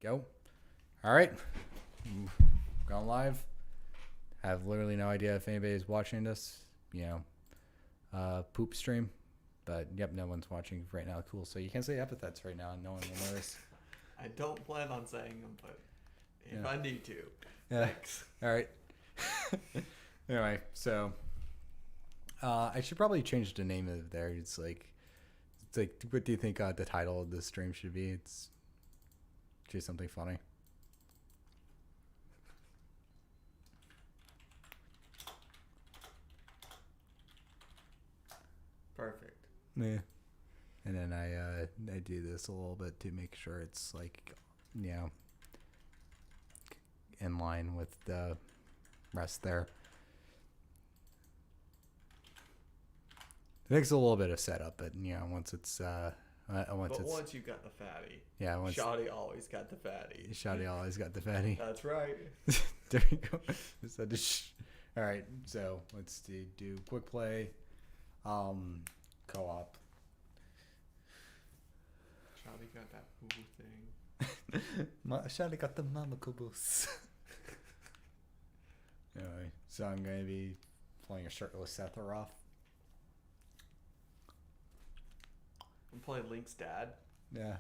Go. All right. Going live. Have literally no idea if anybody is watching this. Poop stream. But yep, no one's watching right now. Cool. So you can say epithets right now and no one will notice. I don't plan on saying them, but if I need to. Yeah. Thanks. All right. Anyway, so I should probably change the name of there. It's like, what do you think the title of the stream should be? It's just something funny. Perfect. Yeah. And then I do this a little bit to make sure it's like, in line with the rest there. It takes a little bit of setup, but once it's once you got the fatty. Yeah, once Shawty always got the fatty. Shawty always got the fatty. That's right. There you go. All right, so let's do quick play, co-op. Shawty got that poo thing. Shawty got the mama caboose. Anyway, so I'm gonna be playing a shirtless Sephiroth. I'm playing Link's dad. Yeah,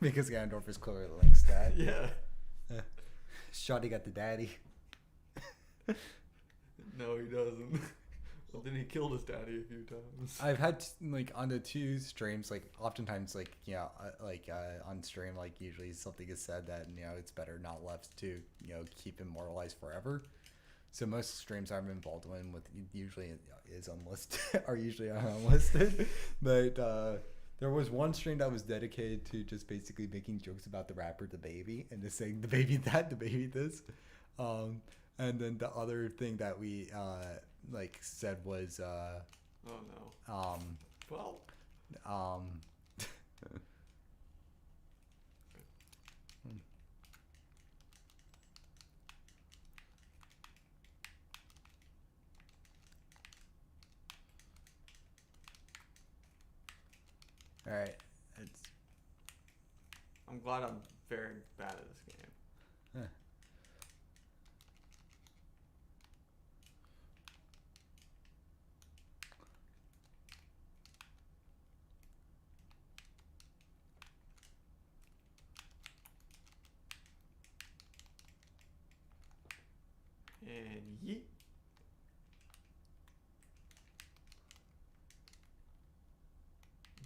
because Ganondorf is clearly Link's dad. Yeah. Shawty got the daddy. No, he doesn't. Well, then he killed his daddy a few times. I've had on the two streams, oftentimes on stream, usually something is said that it's better not left to keep immortalized forever. So most streams I'm involved in with usually is unlisted, are usually unlisted. But there was one stream that was dedicated to just basically making jokes about the rapper The Baby and just saying the baby that, the baby this. And then the other thing that we said was oh no. Well. All right. I'm glad I'm very bad at this game. Huh. And yeet.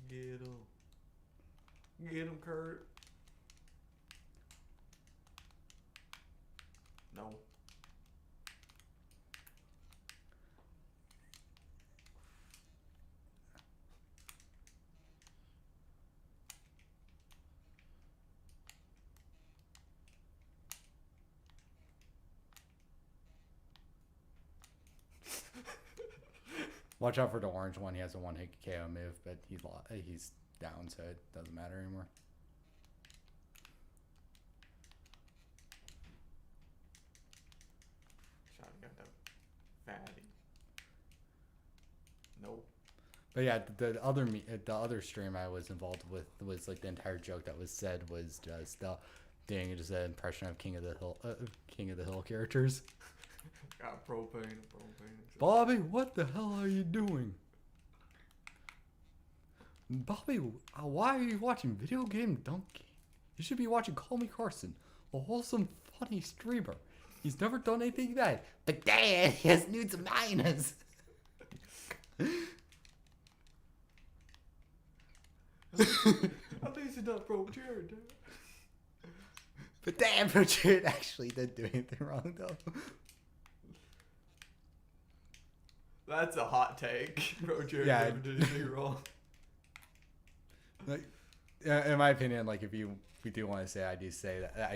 Get him. Get him, Kurt. No. Watch out for the orange one. He has a one-hit KO move, but he's down, so it doesn't matter anymore. Shawty got that fatty. Nope. But yeah, the other stream I was involved with was the entire joke that was said was just doing just an impression of King of the Hill characters. Got propane. Bobby, what the hell are you doing? Bobby, why are you watching Video Game Donkey? You should be watching Call Me Carson, a wholesome, funny streamer. He's never done anything bad. But dad, he has nudes of minors. At least he's not Pro Jared. But damn, Pro Jared actually didn't do anything wrong, though. That's a hot take. Pro Jared never did anything wrong. In my opinion, if we do want to say, I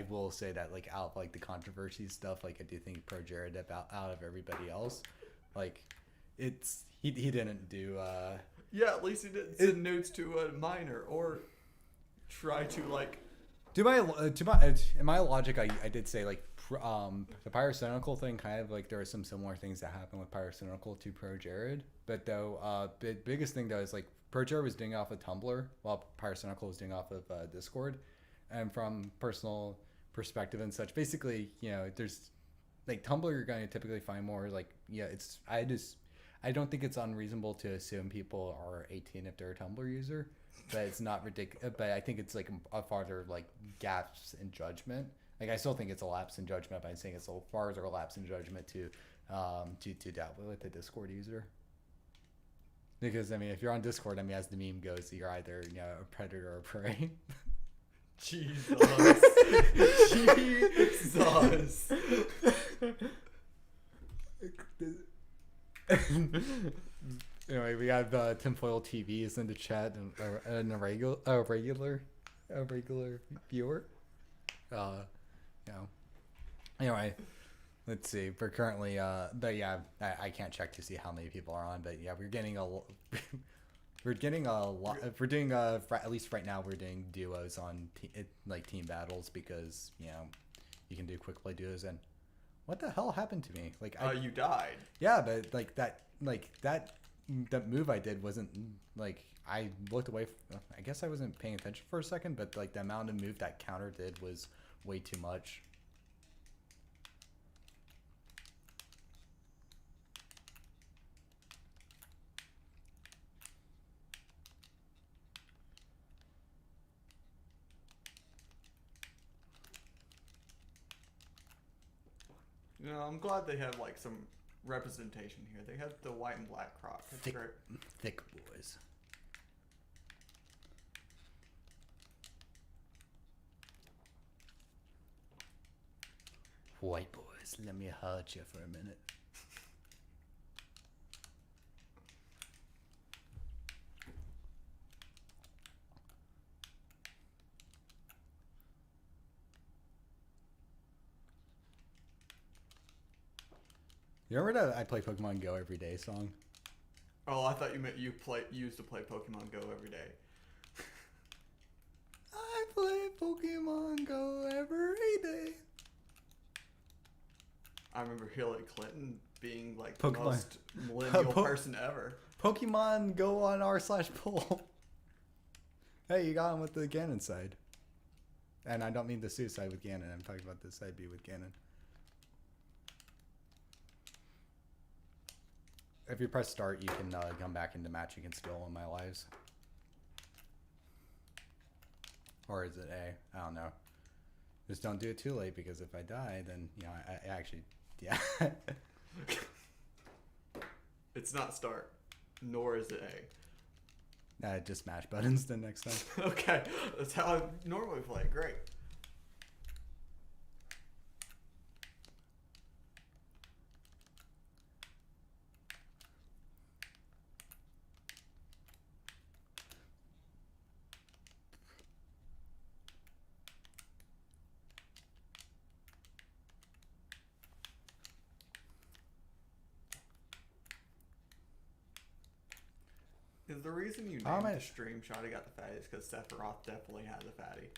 will say that out of the controversy stuff, I do think Pro Jared out of everybody else, he didn't do. Yeah, at least he didn't send nudes to a minor or try to in my logic, I did say the Pyrocynical thing kind of there are some similar things that happen with Pyrocynical to Pro Jared, but though the biggest thing though is Pro Jared was doing off of Tumblr while Pyrocynical was doing off of Discord, and from personal perspective and such, basically, there's like Tumblr, you're going to typically find more like, I don't think it's unreasonable to assume people are 18 if they're a Tumblr user, but it's not ridiculous. But I think it's like a farther like gaps in judgment. Like I still think it's a lapse in judgment, but I'm saying it's a farther lapse in judgment to dabble with a Discord user. Because I mean, if you're on Discord, I mean, as the meme goes, you're either a predator or prey. Jesus. Jesus. Anyway, we have Tinfoil TV is in the chat and a regular viewer. Anyway, let's see. We're currently but yeah, I can't check to see how many people are on, but yeah, we're getting a lot. We're doing at least right now we're doing duos on team battles because you can do quick play duos. And what the hell happened to me? Like you died. Yeah, but that move I did wasn't like I looked away. I guess I wasn't paying attention for a second, but like the amount of move that counter did was way too much. I'm glad they have like some representation here. They have the white and black croc. That's great. Thick boys. White boys, let me hurt you for a minute. You remember that I play Pokemon Go every day song? Oh, I thought you meant you used to play Pokemon Go every day. I play Pokemon Go every day. I remember Hillary Clinton being like the most millennial person ever. Pokemon Go on r/poll. Hey, you got him with the Ganon side. And I don't mean the suicide with Ganon. I'm talking about the side B with Ganon. If you press start, you can come back into match. You can steal one of my lives. Or is it A? I don't know. Just don't do it too late, because if I die, then, I actually, yeah. It's not start, nor is it A. Just smash buttons the next time. Okay, that's how I normally play. Great. Is the reason you named the stream Shawty got the fatty is because Sephiroth definitely has a fatty?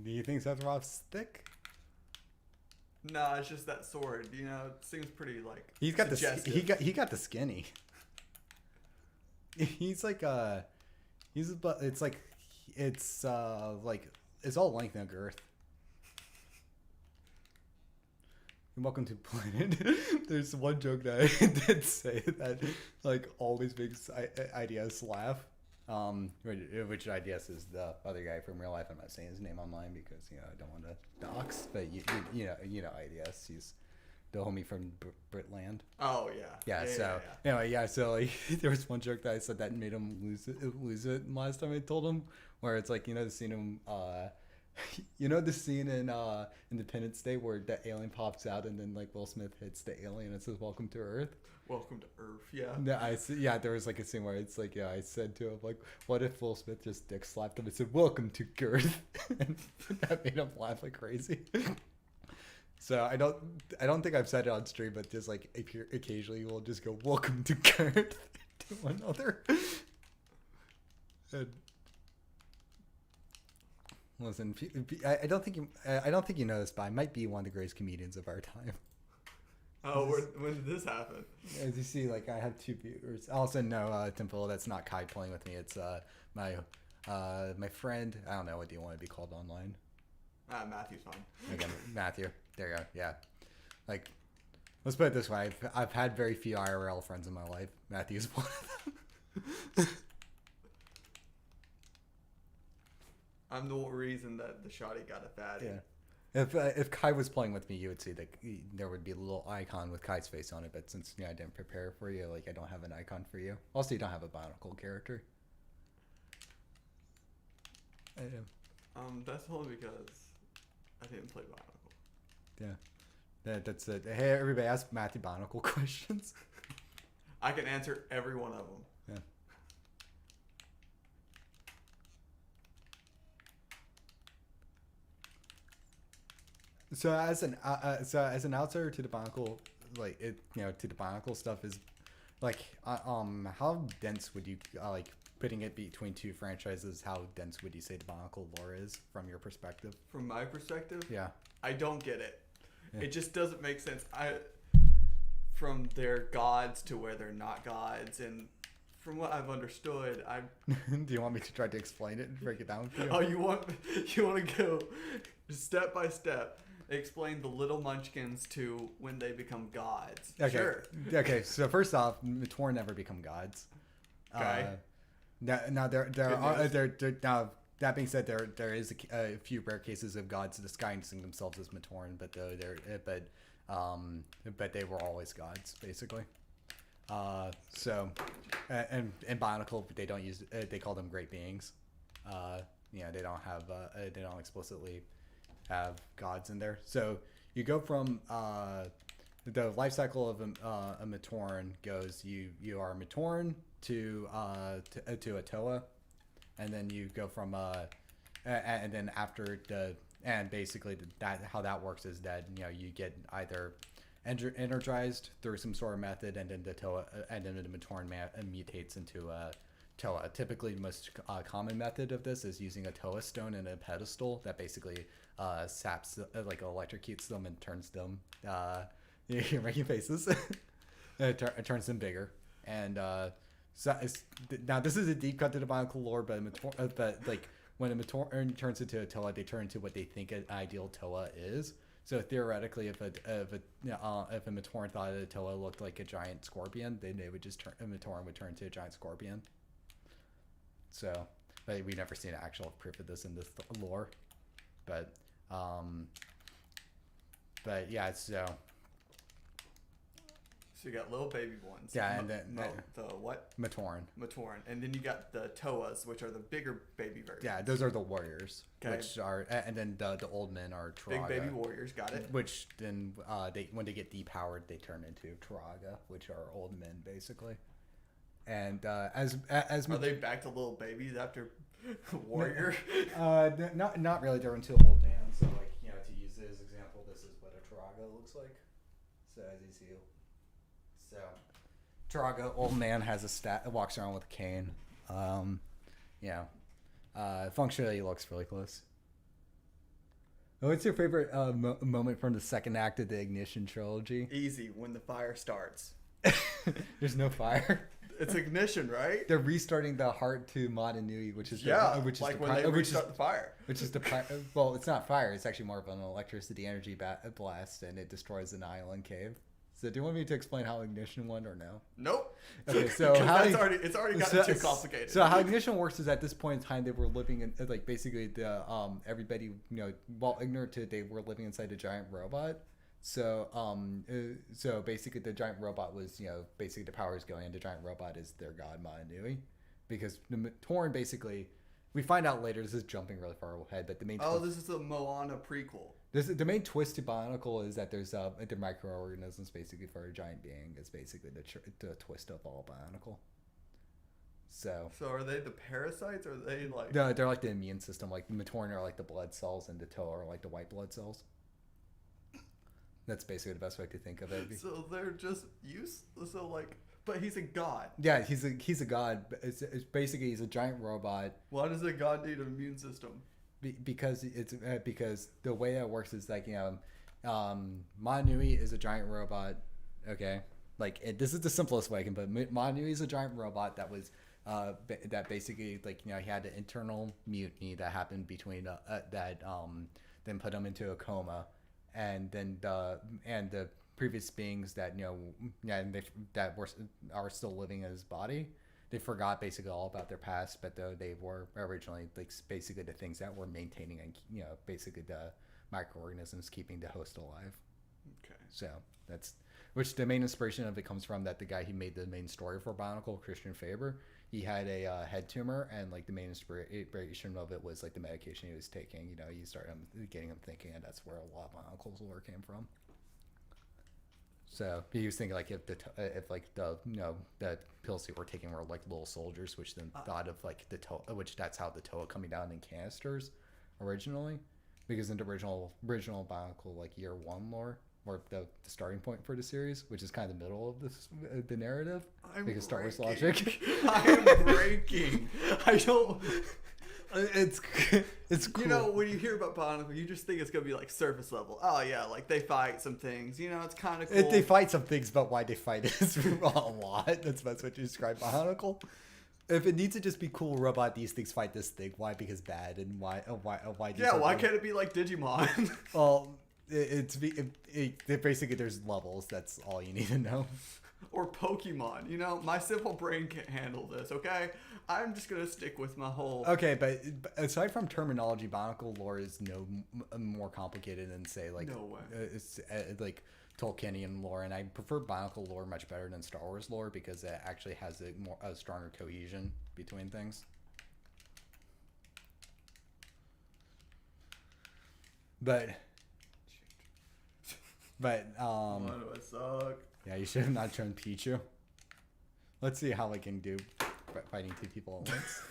Do you think Sephiroth's thick? No, it's just that sword. It seems pretty like he's got suggestive. he got the skinny. He's like it's like it's all length and girth. Welcome to Planet. There's one joke that I did say that like always makes IDS laugh. Which IDS is the other guy from real life. I'm not saying his name online because I don't want to dox. But you know IDS. He's the homie from Britland. Oh yeah. Anyway, so like there was one joke that I said that made him lose it last time I told him, where it's like the scene in the scene in Independence Day where the alien pops out and then like Will Smith hits the alien and says "Welcome to Earth." Welcome to Earth, yeah. No, there was like a scene where it's like, I said to him like, "What if Will Smith just dick slapped him and said welcome to Girth?" And that made him laugh like crazy. So I don't think I've said it on stream, but just like if you're occasionally we'll just go welcome to Girth to one another. And listen, I don't think you know this, but I might be one of the greatest comedians of our time. Oh, when did this happen? As you see, like I have two viewers. Also, no, Temple, that's not Kai playing with me. It's my My friend, I don't know, what do you want to be called online? Matthew's fine. Again, Matthew. There you go. Yeah. Like, let's put it this way. I've had very few IRL friends in my life. Matthew's one of them. I'm the reason that the SHAWTY got a fatty. Yeah. If Kai was playing with me, you would see that there would be a little icon with Kai's face on it. But since I didn't prepare for you, like I don't have an icon for you. Also, you don't have a Bionicle character. That's only because I didn't play Bionicle. Yeah. That's it. Hey, everybody, ask Matthew Bionicle questions. I can answer every one of them. Yeah. So as an outsider to the Bionicle, like to the Bionicle stuff is, like, how dense would you like putting it between two franchises? How dense would you say the Bionicle lore is from your perspective? From my perspective, Yeah. I don't get it. Yeah. It just doesn't make sense. From their gods to where they're not gods, and from what I've understood, Do you want me to try to explain it and break it down for you? Oh, you want to go step by step, explain the little munchkins to when they become gods. Okay. Sure. Okay. So first off, Mator never become gods. Okay. Now now that being said, there is a few rare cases of gods disguising themselves as Matoran, but they were always gods basically. So and Bionicle, they don't use they call them great beings. They don't explicitly have gods in there. So you go from the life cycle of a Matoran goes you are a Matoran to a Toa, and then you go from and then after basically how that works is that you get either energized through some sort of method, and then the Toa and then the Matoran mutates into a Toa. Typically, the most common method of this is using a Toa stone and a pedestal that basically saps, like electrocutes them and turns them. You're making faces. It turns them bigger, and now this is a deep cut to the Bionicle lore, but like when a Matoran turns into a Toa, they turn into what they think an ideal Toa is. So theoretically, if a Matoran thought a Toa looked like a giant scorpion, then they would just a Matoran would turn into a giant scorpion. So, but we've never seen actual proof of this in this lore. But yeah, so you got little baby ones. Yeah, and then the what? Matoran, and then you got the Toas, which are the bigger baby versions. Yeah, those are the warriors, okay. Which are, and then the old men are Turaga. Big baby warriors, got it. Which then when they get depowered, they turn into Turaga, which are old men basically. And as are they back to little babies after warrior? Not really. They're into old man. So like to use this example, this is what a Turaga looks like. So as you see. So, Turaga, old man, has walks around with a cane. Functionally, he looks really close. What's your favorite moment from the second act of the Ignition trilogy? Easy, when the fire starts. There's no fire. It's ignition, right? They're restarting the heart to Madanui, which is when they restart the fire. Which is well, it's not fire. It's actually more of an electricity energy blast, and it destroys an island cave. So do you want me to explain how Ignition went or no? Nope. Okay, so it's already gotten too complicated. So how Ignition works is at this point in time they were living in like basically the everybody while ignorant to it, they were living inside a giant robot. So so basically the giant robot was basically the power is going into the giant robot is their god Madanui, because the Torn basically we find out later, this is jumping really far ahead, but the main this is the Moana prequel. The main twist to Bionicle is that there's the microorganisms basically for a giant being is basically the twist of all Bionicle. So are they the parasites, or are they like? No, they're like the immune system. Like the Matoran are like the blood cells, and the Toa are like the white blood cells. That's basically the best way to think of it. So they're just useless. So like, but he's a god. Yeah, he's a god. It's basically he's a giant robot. Why does a god need an immune system? Because the way that works is like Madanui is a giant robot. Okay, like this is the simplest way I can put it. Madanui is a giant robot that was that basically like he had an internal mutiny that happened between that then put him into a coma, and then the previous beings that and that are still living in his body. They forgot basically all about their past, but though they were originally like basically the things that were maintaining and basically the microorganisms keeping the host alive. Okay. So that's which the main inspiration of it comes from that the guy who made the main story for Bionicle, Christian Faber, he had a head tumor, and like the main inspiration of it was like the medication he was taking. You start getting him thinking, and that's where a lot of Bionicle's lore came from. So he was thinking like if the pills they were taking were like little soldiers, which then thought of like the Toa, which that's how the Toa coming down in canisters originally, because in the original Bionicle like year one lore, or the starting point for the series, which is kind of the middle of this the narrative, because Star Wars logic. I am breaking. I don't. It's cool. When you hear about Bionicle, you just think it's gonna be like surface level. Oh yeah, like they fight some things. It's kind of cool. They fight some things, but why they fight is a lot. That's what you describe Bionicle. If it needs to just be cool robot, these things fight this thing. Why? Because bad, and why? Why can't it be like Digimon? Well, basically there's levels. That's all you need to know. Or Pokemon. My simple brain can't handle this. Okay. I'm just gonna stick with my whole. Okay, but aside from terminology, Bionicle lore is more complicated than say like no way. It's like Tolkienian lore, and I prefer Bionicle lore much better than Star Wars lore because it actually has a stronger cohesion between things. But why do I suck? Yeah, you should have not shown Pichu. Let's see how I can do fighting two people at once.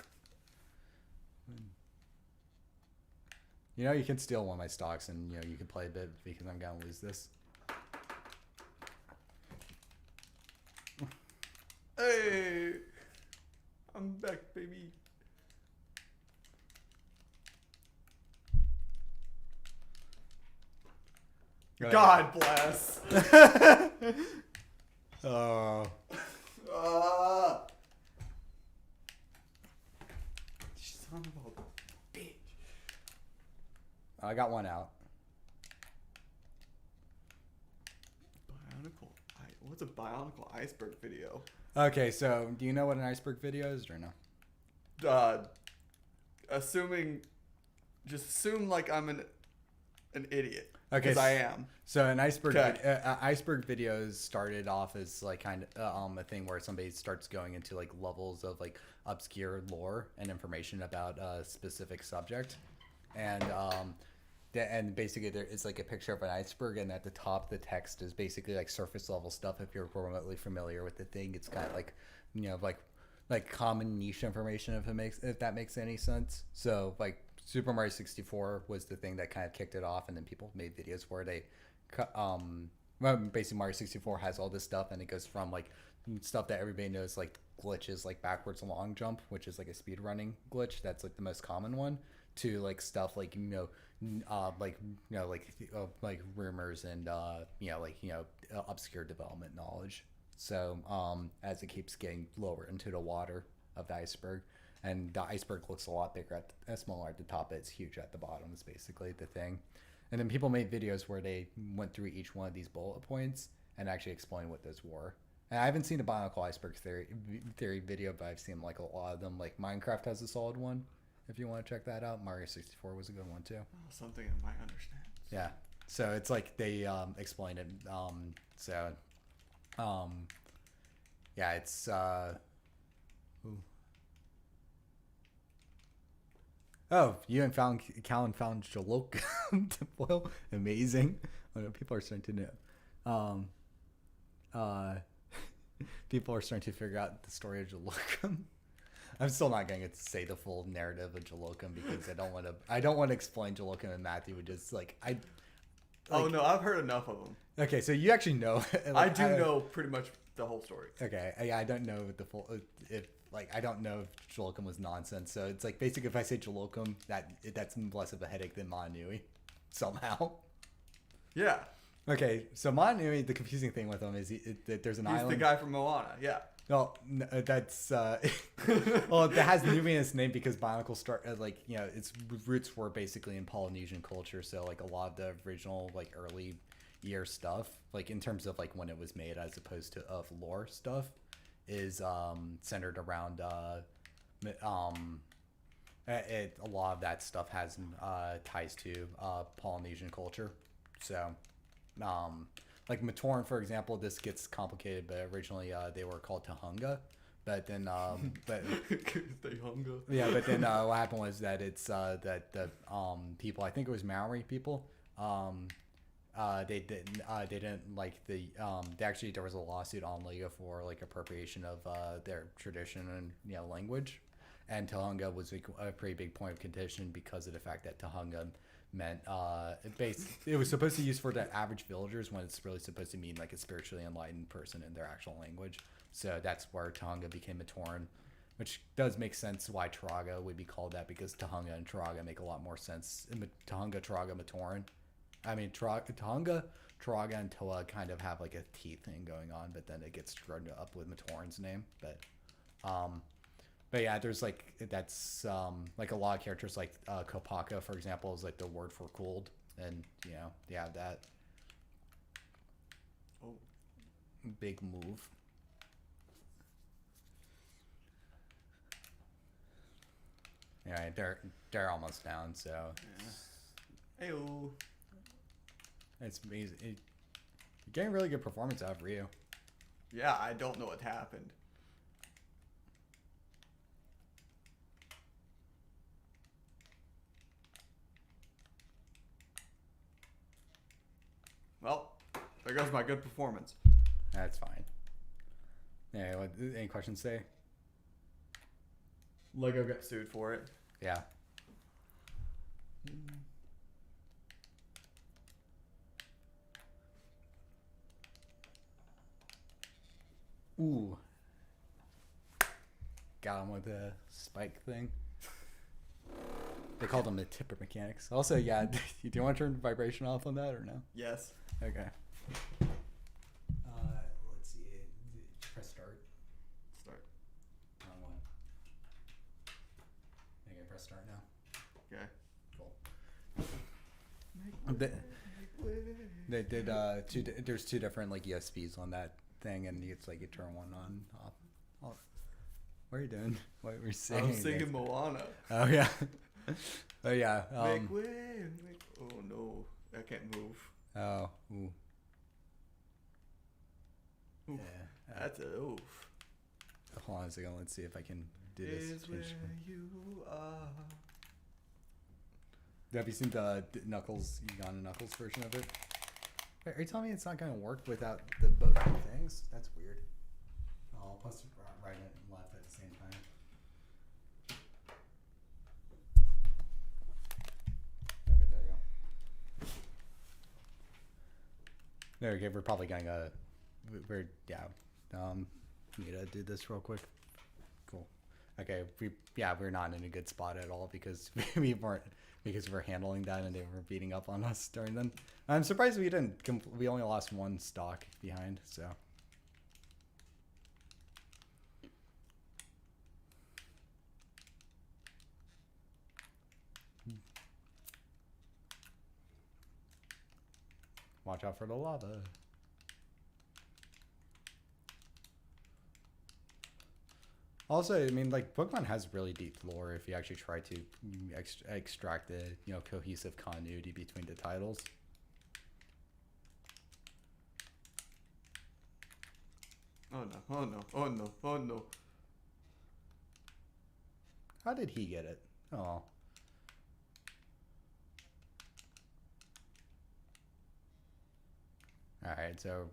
You can steal one of my stocks and you can play a bit because I'm gonna lose this. Hey, I'm back, baby. God bless. Oh. Son of a bitch. I got one out. Bionicle. What's a Bionicle iceberg video? Okay, so do you know what an iceberg video is or no? Just assume like I'm an idiot. Okay, because I am. So an iceberg videos started off as like kind of a thing where somebody starts going into like levels of like obscure lore and information about a specific subject, and basically there is like a picture of an iceberg, and at the top the text is basically like surface level stuff. If you're remotely familiar with the thing, it's kind of like like common niche information if that makes any sense. So like Super Mario 64 was the thing that kind of kicked it off, and then people made videos where they basically Mario 64 has all this stuff, and it goes from like stuff that everybody knows like glitches like backwards long jump, which is like a speed running glitch that's like the most common one, to like stuff like like rumors and obscure development knowledge. So as it keeps getting lower into the water of the iceberg, and the iceberg looks a lot bigger smaller at the top, it's huge at the bottom is basically the thing. And then people made videos where they went through each one of these bullet points and actually explained what those were. And I haven't seen the Bionicle iceberg theory video, but I've seen like a lot of them. Like Minecraft has a solid one if you want to check that out. Mario 64 was a good one too. Oh, something I might understand. Yeah, so it's like they explain it. Yeah, it's Oh, you and Callan found Jalok foil. Amazing. I know people are starting to know. People are starting to figure out the story of Jalokum. I'm still not going to say the full narrative of Jalokum because I don't want to explain Jalokum, and Matthew would just oh no, I've heard enough of them. Okay, so you actually know. I do know pretty much the whole story. Okay, I don't know the full I don't know if Jalokum was nonsense. So it's like basically if I say Jalokum, that's less of a headache than Larnuu somehow. Yeah. Okay, so Larnuu, the confusing thing with him is that there's an island. He's the guy from Moana. Yeah. Well, that's well, it has Nubian in its name because Bionicle start like its roots were basically in Polynesian culture. So like a lot of the original like early year stuff, like in terms of like when it was made, as opposed to of lore stuff, is centered around a lot of that stuff has ties to Polynesian culture. So like Matoran, for example, this gets complicated, but originally they were called Tahunga. But then, They hunger. yeah, but then what happened was that it's that the people, I think it was Maori people, they didn't like they actually there was a lawsuit on Liga for like appropriation of their tradition and language, and Tahunga was a pretty big point of contention because of the fact that Tahunga meant it was supposed to be used for the average villagers when it's really supposed to mean like a spiritually enlightened person in their actual language. So that's where Tahunga became Matoran, which does make sense why Taraga would be called that, because Tahunga and Taraga make a lot more sense. Tahunga, Taraga, Matoran. I mean, Tahunga, Taraga, and Toa kind of have like a T thing going on, but then it gets screwed up with Matoran's name. But yeah, there's like that's like a lot of characters like Kopaka, for example, is like the word for cold, and they have that. Oh, big move. Yeah, they're almost down, so yeah. Heyo. It's amazing. You're getting really good performance out of Ryu. Yeah, I don't know what happened. Well, there goes my good performance. That's fine. Yeah, any questions today? Lego got sued for it. Yeah. Ooh. Got him with the spike thing. They called them the tipper mechanics. Also, yeah, do you want to turn vibration off on that or no? Yes. Okay. Let's see. Press start. Start. Wrong one. Okay, press start now. Okay. Cool. They did there's two different like ESPs on that thing, and it's like you turn one on off. Oh, what are you doing? What were you saying? I was singing Moana. Oh yeah. Oh yeah. Make way. Oh no, I can't move. Oh. Ooh. Oof. Yeah. That's a oof. Hold on a second. Let's see if I can do this. Is where you are. Have you seen the Knuckles, Uganda Knuckles version of it? Wait, are you telling me it's not going to work without the both things? That's weird. Oh, plus right and left at the same time. Okay, there you go. There we go. We're probably going to need to do this real quick. Cool. Okay, we're not in a good spot at all because we're handling that and they were beating up on us during then. I'm surprised we didn't. We only lost one stock behind, so. Watch out for the lava. Also, I mean, like, Pokemon has really deep lore if you actually try to extract the, cohesive continuity between the titles. Oh no, oh no, oh no, oh no. How did he get it? Oh. Alright, so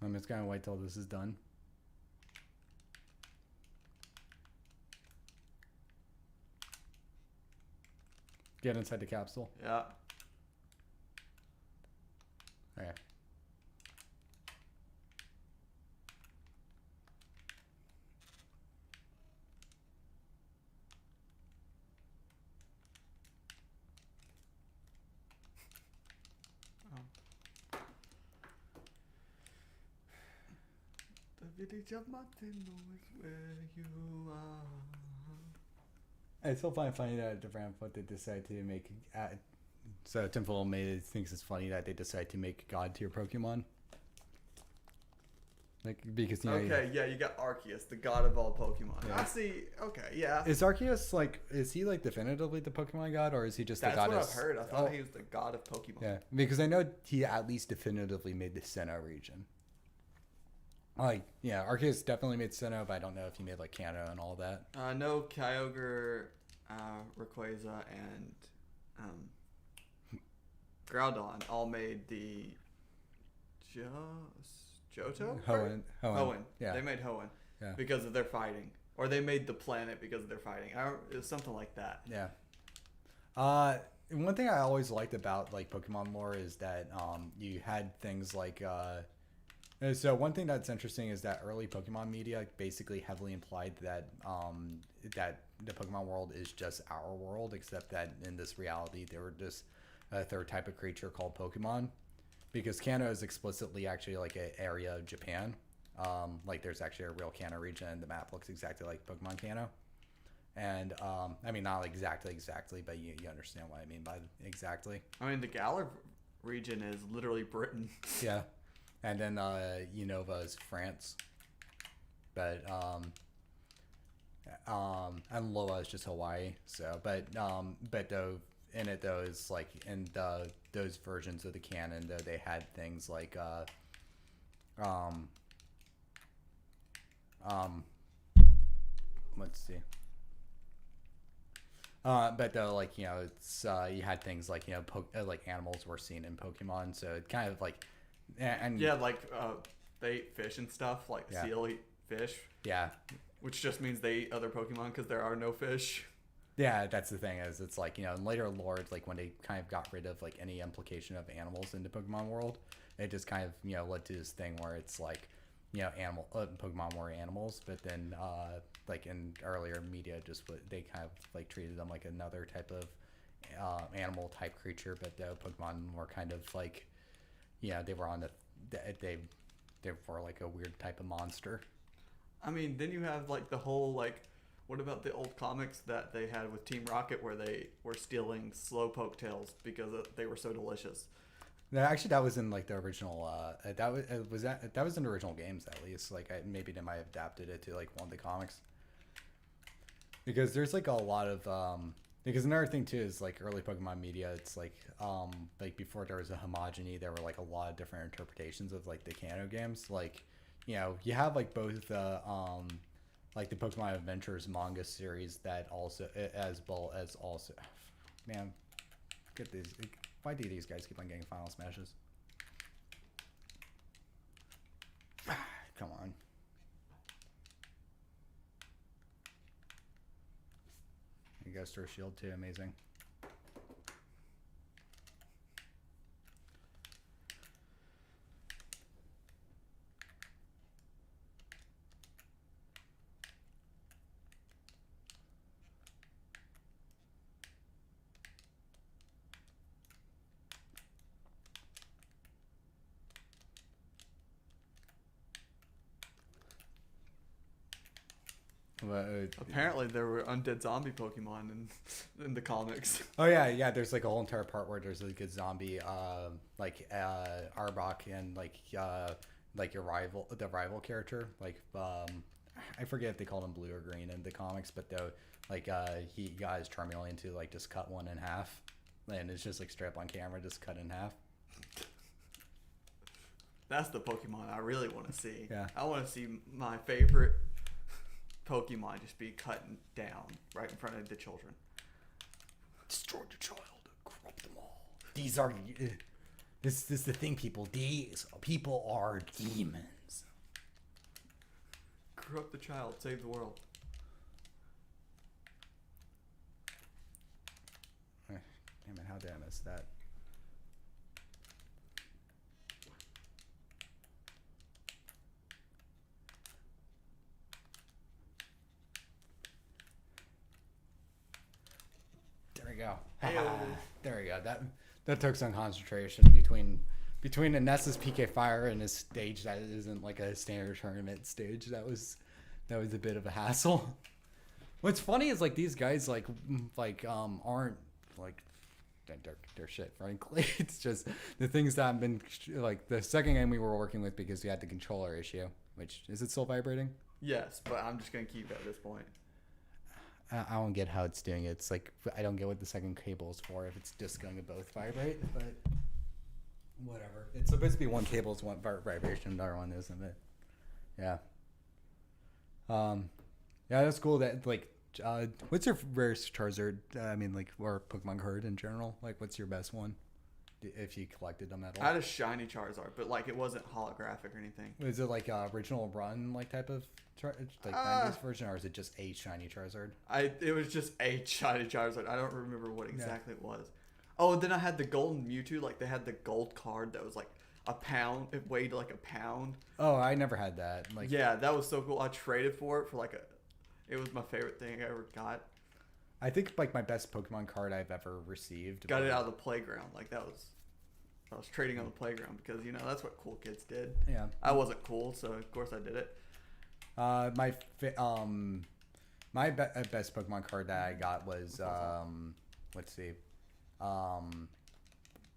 I'm just gonna wait till this is done. Get inside the capsule. Yeah. Okay. village of Matino is where you are. I still find it funny that the Rampart they decide to make. So Temple thinks it's funny that they decide to make God tier Pokemon. Like because Okay, yeah, you got Arceus, the god of all Pokemon. Yeah. I see. Okay, yeah. Is Arceus is he like definitively the Pokemon god, or is he just That's the god what of? I've heard. I thought he was the god of Pokemon. Yeah, because I know he at least definitively made the Sinnoh region. Like, yeah, Arceus definitely made Sinnoh, but I don't know if he made like Kanto and all that. No, Kyogre, Rayquaza, and Groudon all made the Johto? Hoenn. Yeah. They made Hoenn Yeah. because of their fighting. Or they made the planet because of their fighting. It was something like that. Yeah. One thing I always liked about like Pokemon lore is that you had things like so one thing that's interesting is that early Pokemon media basically heavily implied that that the Pokemon world is just our world, except that in this reality there were just a third type of creature called Pokemon, because Kanto is explicitly actually like an area of Japan. Like there's actually a real Kanto region, and the map looks exactly like Pokemon Kanto. And I mean, not exactly, but you understand what I mean by exactly. I mean, the Galar region is literally Britain. Yeah, and then Unova is France, but and Loa is just Hawaii. So, but though in it though is like in those versions of the canon though they had things like let's see. But though, like it's you had things like like animals were seen in Pokemon, so it kind of like and yeah, like they eat fish and stuff, like Yeah. seal eat fish, yeah, which just means they eat other Pokemon because there are no fish. yeah. That's the thing is it's like in later lore, like when they kind of got rid of like any implication of animals in the Pokemon world, it just kind of led to this thing where it's like Pokemon were animals, but then like in earlier media they kind of like treated them like another type of animal type creature, but the Pokemon were kind of like they were on they were like a weird type of monster. I mean, then you have like the whole like, what about the old comics that they had with Team Rocket where they were stealing Slowpoke tails because they were so delicious? No, actually, that was in like the original. That was in the original games at least. Like maybe they might have adapted it to like one of the comics. Because there's like a lot of because another thing too is like early Pokemon media. It's like before there was a homogeny, there were like a lot of different interpretations of like the Kanto games. Like you have like both like the Pokemon Adventures manga series that also as well as also man, get these. Why do these guys keep on getting final smashes? Come on. He goes through a shield too, amazing. Apparently, there were undead zombie Pokemon in the comics. Oh yeah. There's like a whole entire part where there's like a zombie, like Arbok and like your rival character. Like I forget if they called him blue or green in the comics, but though like he got his Charmeleon to like just cut one in half, and it's just like straight up on camera, just cut in half. That's the Pokemon I really want to see. Yeah. I want to see my favorite Pokemon just be cut down right in front of the children. Destroy the child, corrupt them all. These are this is the thing, people. These people are demons. Corrupt the child, save the world. Damn it! How did I miss that? There we go. Hey-o. There we go. That took some concentration between between a Nessus PK Fire and a stage that isn't like a standard tournament stage, that was a bit of a hassle. What's funny is like these guys aren't like they're shit, frankly. It's just the things that have been like the second game we were working with because we had the controller issue. Which is it still vibrating? Yes, but I'm just gonna keep it at this point. I don't get how it's doing it. It's like I don't get what the second cable is for if it's just going to both vibrate, but whatever. It's supposed to be one cable is one vibration, the other one isn't it? Yeah. Yeah, that's cool. That like, what's your rarest Charizard? I mean, like, or Pokemon card in general. Like, what's your best one? If you collected them at all. I had a shiny Charizard, but like it wasn't holographic or anything. Is it like a original run like type of like 90s version, or is it just a shiny Charizard? It was just a shiny Charizard. I don't remember what exactly it was. Oh, and then I had the golden Mewtwo. Like they had the gold card that was like a pound. It weighed like a pound. Oh, I never had that. Like yeah, that was so cool. I traded for it for like it was my favorite thing I ever got. I think like my best Pokemon card I've ever received. Got it out of the playground. Like I was trading on the playground because you know that's what cool kids did. Yeah. I wasn't cool, so of course I did it. My best Pokemon card that I got was let's see,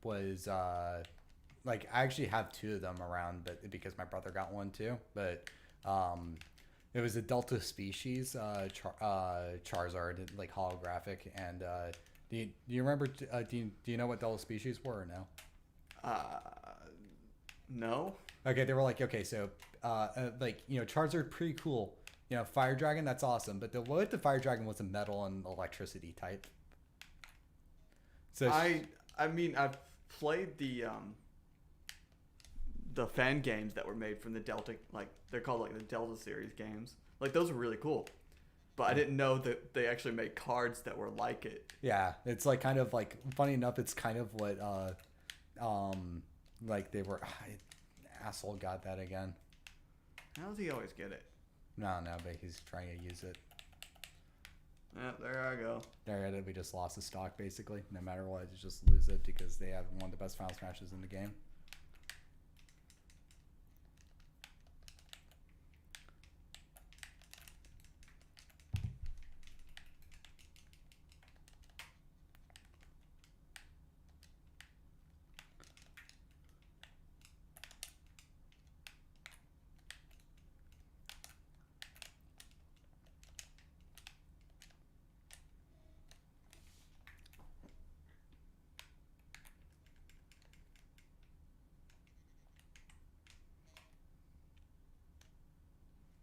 was like I actually have two of them around, but because my brother got one too, but it was a Delta species Charizard, like holographic, and do you remember? Do you know what Delta species were or no? No. Okay, they were like, okay, so like, you know, Charizard pretty cool. You know, Fire Dragon, that's awesome, but the Fire Dragon was a metal and electricity type. So I mean I've played the fan games that were made from the Delta, like they're called like the Delta series games. Like those are really cool. But I didn't know that they actually made cards that were like it. Yeah, it's like kind of like funny enough, it's kind of what like they were asshole got that again. How does he always get it? No, but he's trying to use it. Yeah, there I go. There, we just lost the stock basically. No matter what, you just lose it because they have one of the best Final Smashes in the game.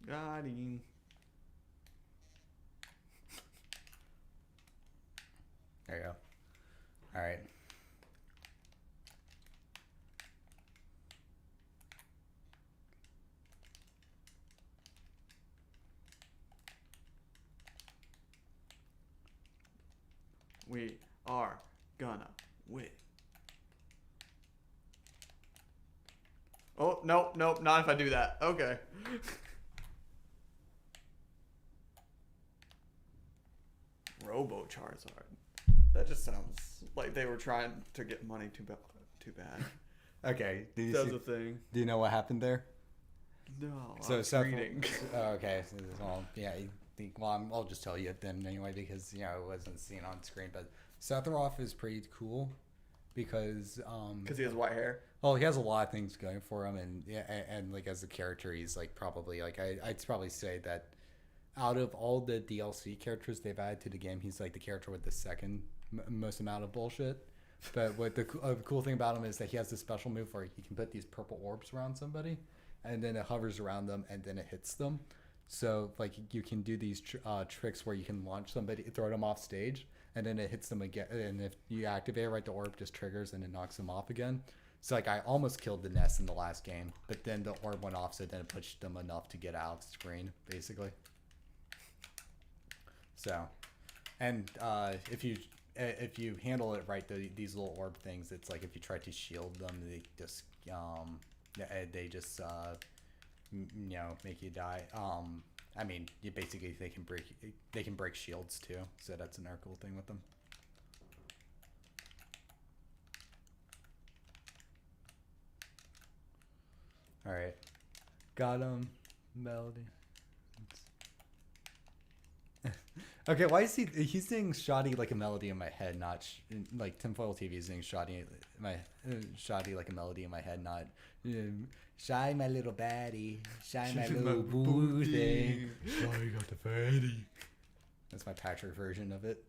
Got him. There you go. All right. We are gonna win. Oh, nope, not if I do that. Okay. Robo Charizard. That just sounds like they were trying to get money too bad. Okay. That's a thing. Do you know what happened there? No, So I'm reading. Okay. Well, yeah. Well, I'll just tell you then anyway because you know it wasn't seen on screen. But Sephiroth is pretty cool because he has white hair. Well, he has a lot of things going for him, and yeah, and like as a character, he's like probably like I'd probably say that out of all the DLC characters they've added to the game, he's like the character with the second most amount of bullshit. But what the cool thing about him is that he has this special move where he can put these purple orbs around somebody, and then it hovers around them, and then it hits them. So like you can do these tricks where you can launch somebody, throw them off stage, and then it hits them again. And if you activate it right, the orb just triggers and it knocks them off again. So like I almost killed the nest in the last game, but then the orb went off, so then it pushed them enough to get out of the screen, basically. So, and if you handle it right, these little orb things, it's like if you try to shield them, they just you know, make you die. I mean, you basically they can break shields too, so that's another cool thing with them. All right. Got him. Melody. Okay, why is he's singing "Shoddy" like a melody in my head, not like Tinfoil TV is singing "Shoddy" like a melody in my head, not "Shy my little baddie, shy my little boo thing, shy got the fatty." That's my Patrick version of it.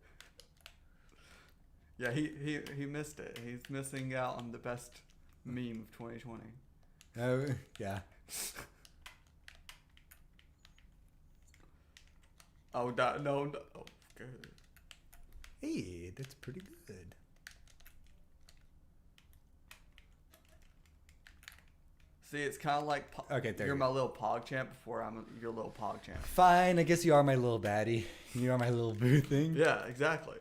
Yeah, he missed it. He's missing out on the best meme of 2020. Oh yeah. Oh no. Oh, good. Hey, that's pretty good. See, it's kind of like Okay, there you're you my go. little PogChamp before I'm your little PogChamp. Fine, I guess you are my little baddie. You are my little boo thing. Yeah, exactly.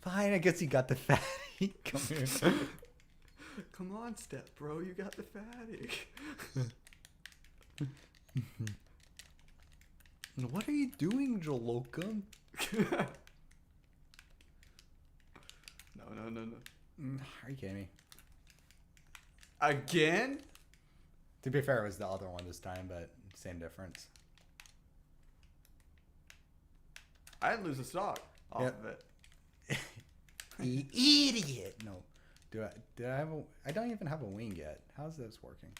Fine, I guess you got the fatty. Come here. Come on, Step Bro, you got the fatty. What are you doing, Jolocum? No. Are you kidding me? Again? To be fair, it was the other one this time, but same difference. I didn't lose a stock off Yep. of it. Idiot! No. Did I have a... I don't even have a wing yet. How's this working?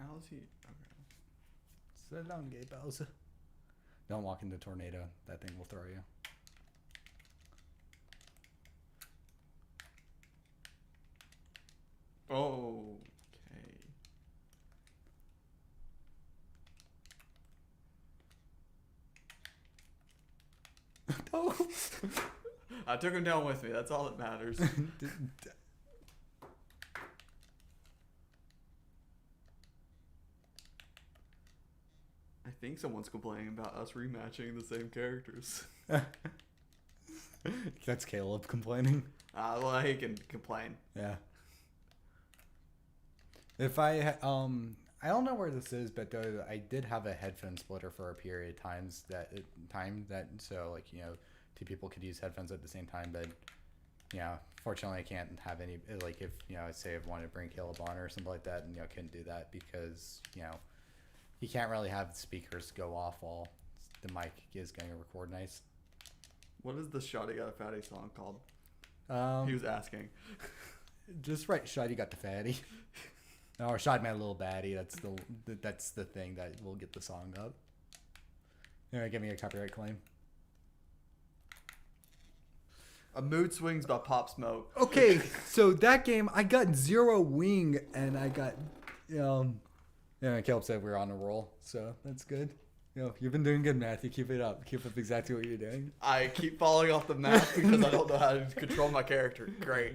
How is he? Okay. Sit down, gay Bowser. Don't walk into tornado. That thing will throw you. Okay. No. I took him down with me. That's all that matters. I think someone's complaining about us rematching the same characters. That's Caleb complaining. Well, he can complain. Yeah. If I don't know where this is, but though I did have a headphone splitter for a period of time that so like two people could use headphones at the same time, but fortunately I can't have any like if say I wanted to bring Caleb on or something like that, and couldn't do that because you can't really have speakers go off while the mic is going to record nice. What is the Shawty Got a Fatty song called? He He was asking. just right. Shot, you got the fatty. Or shot my little baddie. That's the thing that will get the song up. Give me a copyright claim. A Mood Swings by Pop Smoke. Okay, so that game I got 0 wing and I got Caleb said we were on a roll, so that's good. You've been doing good, Matthew. Keep it up. Keep up exactly what you're doing. I keep falling off the map because I don't know how to control my character. Great.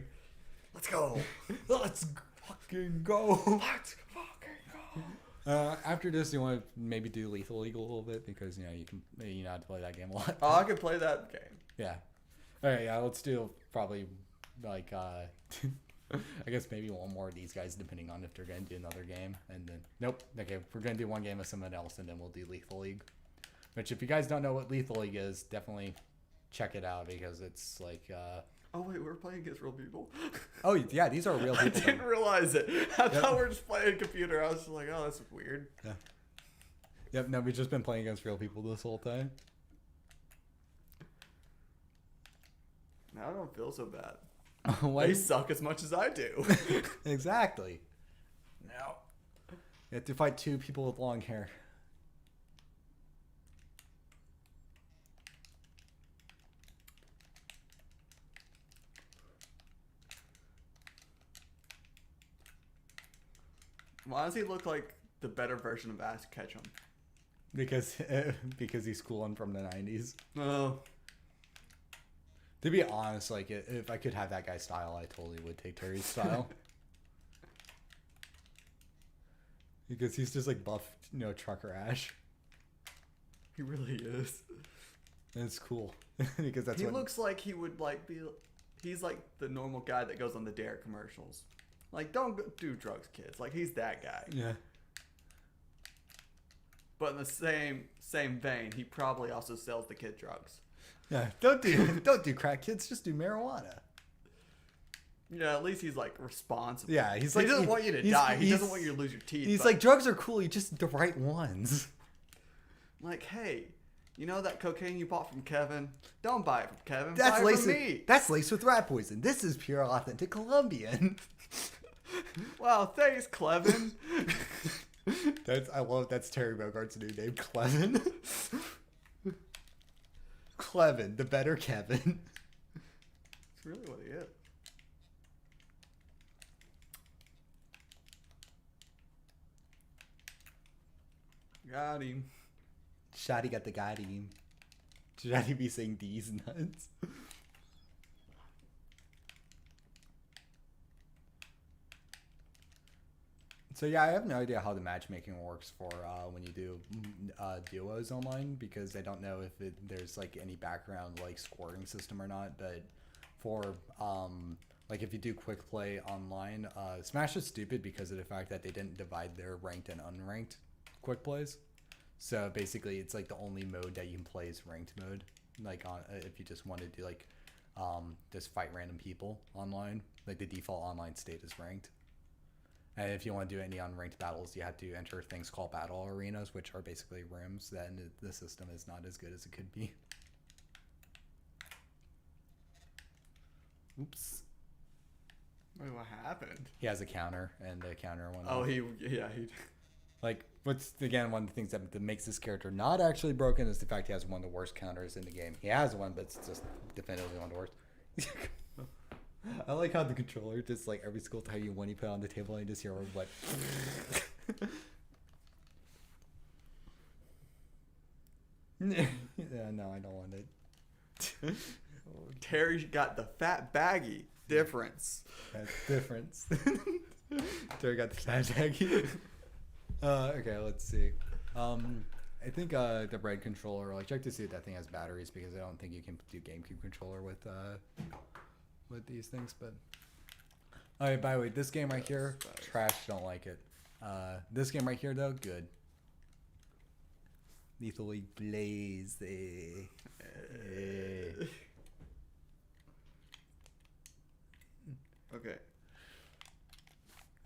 Let's go. Let's fucking go. Let's fucking go. After this, you want to maybe do Lethal League a little bit because you can know how to play that game a lot. Oh, I can play that game. Yeah. All right. Yeah. Let's do probably like I guess maybe one more of these guys, depending on if they're gonna do another game. And then nope. Okay, we're gonna do one game of someone else, and then we'll do Lethal League. Which, if you guys don't know what Lethal League is, definitely check it out because it's like. Oh wait, we're playing against real people. Oh yeah, these are real I people. didn't realize it. I thought we were just playing computer. I was just like, oh, that's weird. Yeah. Yep. No, we've just been playing against real people this whole time. Now I don't feel so bad. Why? They suck as much as I do. Exactly. Now you have to fight 2 people with long hair. Why does he look like the better version of Ash Ketchum? Because he's cool and from the 90s. Oh. To be honest, like if I could have that guy's style, I totally would take Terry's style. Because he's just like buff, Trucker Ash. He really is. And it's cool. Because that's He what... looks like he would like be. He's like the normal guy that goes on the Dare commercials. Like, don't do drugs, kids. Like, he's that guy. Yeah. But in the same vein, he probably also sells the kid drugs. Yeah. Don't do crack, kids. Just do marijuana. Yeah, at least he's like responsible. Yeah, he's He like... doesn't want you to die. He doesn't want you to lose your teeth. He's but, like, drugs are cool. You just the right ones. like, hey, you know that cocaine you bought from Kevin? Don't buy it from Kevin. That's buy it laced from with, me. That's laced with rat poison. This is pure, authentic Colombian. Wow, thanks, Clevin. That's Terry Bogart's new name, Clevin. Clevin, the better Kevin. It's really what he is. Got him. Shotty got the guy-team. Shotty be saying D's nuts. So yeah, I have no idea how the matchmaking works for when you do duos online, because I don't know if there's like any background like scoring system or not. But for like if you do quick play online, Smash is stupid because of the fact that they didn't divide their ranked and unranked quick plays. So basically, it's like the only mode that you can play is ranked mode. Like on if you just want to do like just fight random people online, like the default online state is ranked. And if you want to do any unranked battles, you have to enter things called battle arenas, which are basically rooms. Then the system is not as good as it could be. Oops. Wait, what happened? He has a counter, and the counter went Oh, off. he. Like, what's again one of the things that makes this character not actually broken is the fact he has one of the worst counters in the game. He has one, but it's just definitively one of the worst. I like how the controller just like every single time you put it on the table, and you just hear what. Yeah, no, I don't want it. Terry got the fat baggy difference. That's difference. Terry got the fat baggy. Okay, let's see. I think the red controller. Like, check to see if that thing has batteries, because I don't think you can do GameCube controller with these things. But all right. By the way, this game right here, trash. Don't like it. This game right here, though, good. Lethally Blaze. Okay.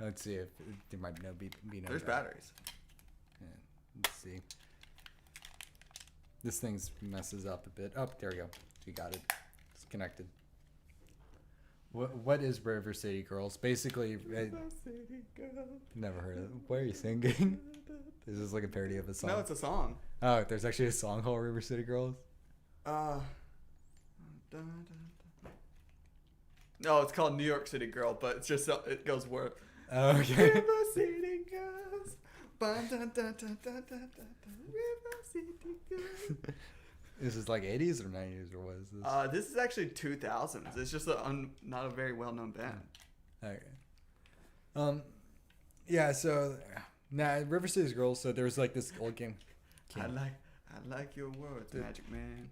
Let's see if there might be no. There's batteries. Yeah, let's see. This thing's messes up a bit. Oh, there we go. We got it. It's connected. What is River City Girls? Basically, never heard of it. What are you singing? Is this like a parody of a song? No, it's a song. Oh, there's actually a song called River City Girls? No, it's called New York City Girl, but it's just it goes where. Oh, okay. River City Girls. River City Girls. Is this like 80s or 90s or what is this? This is actually 2000s. It's just not a very well-known band. Okay. Yeah, so River City's Girls. So there's like this old game. I like your words, Magic Man.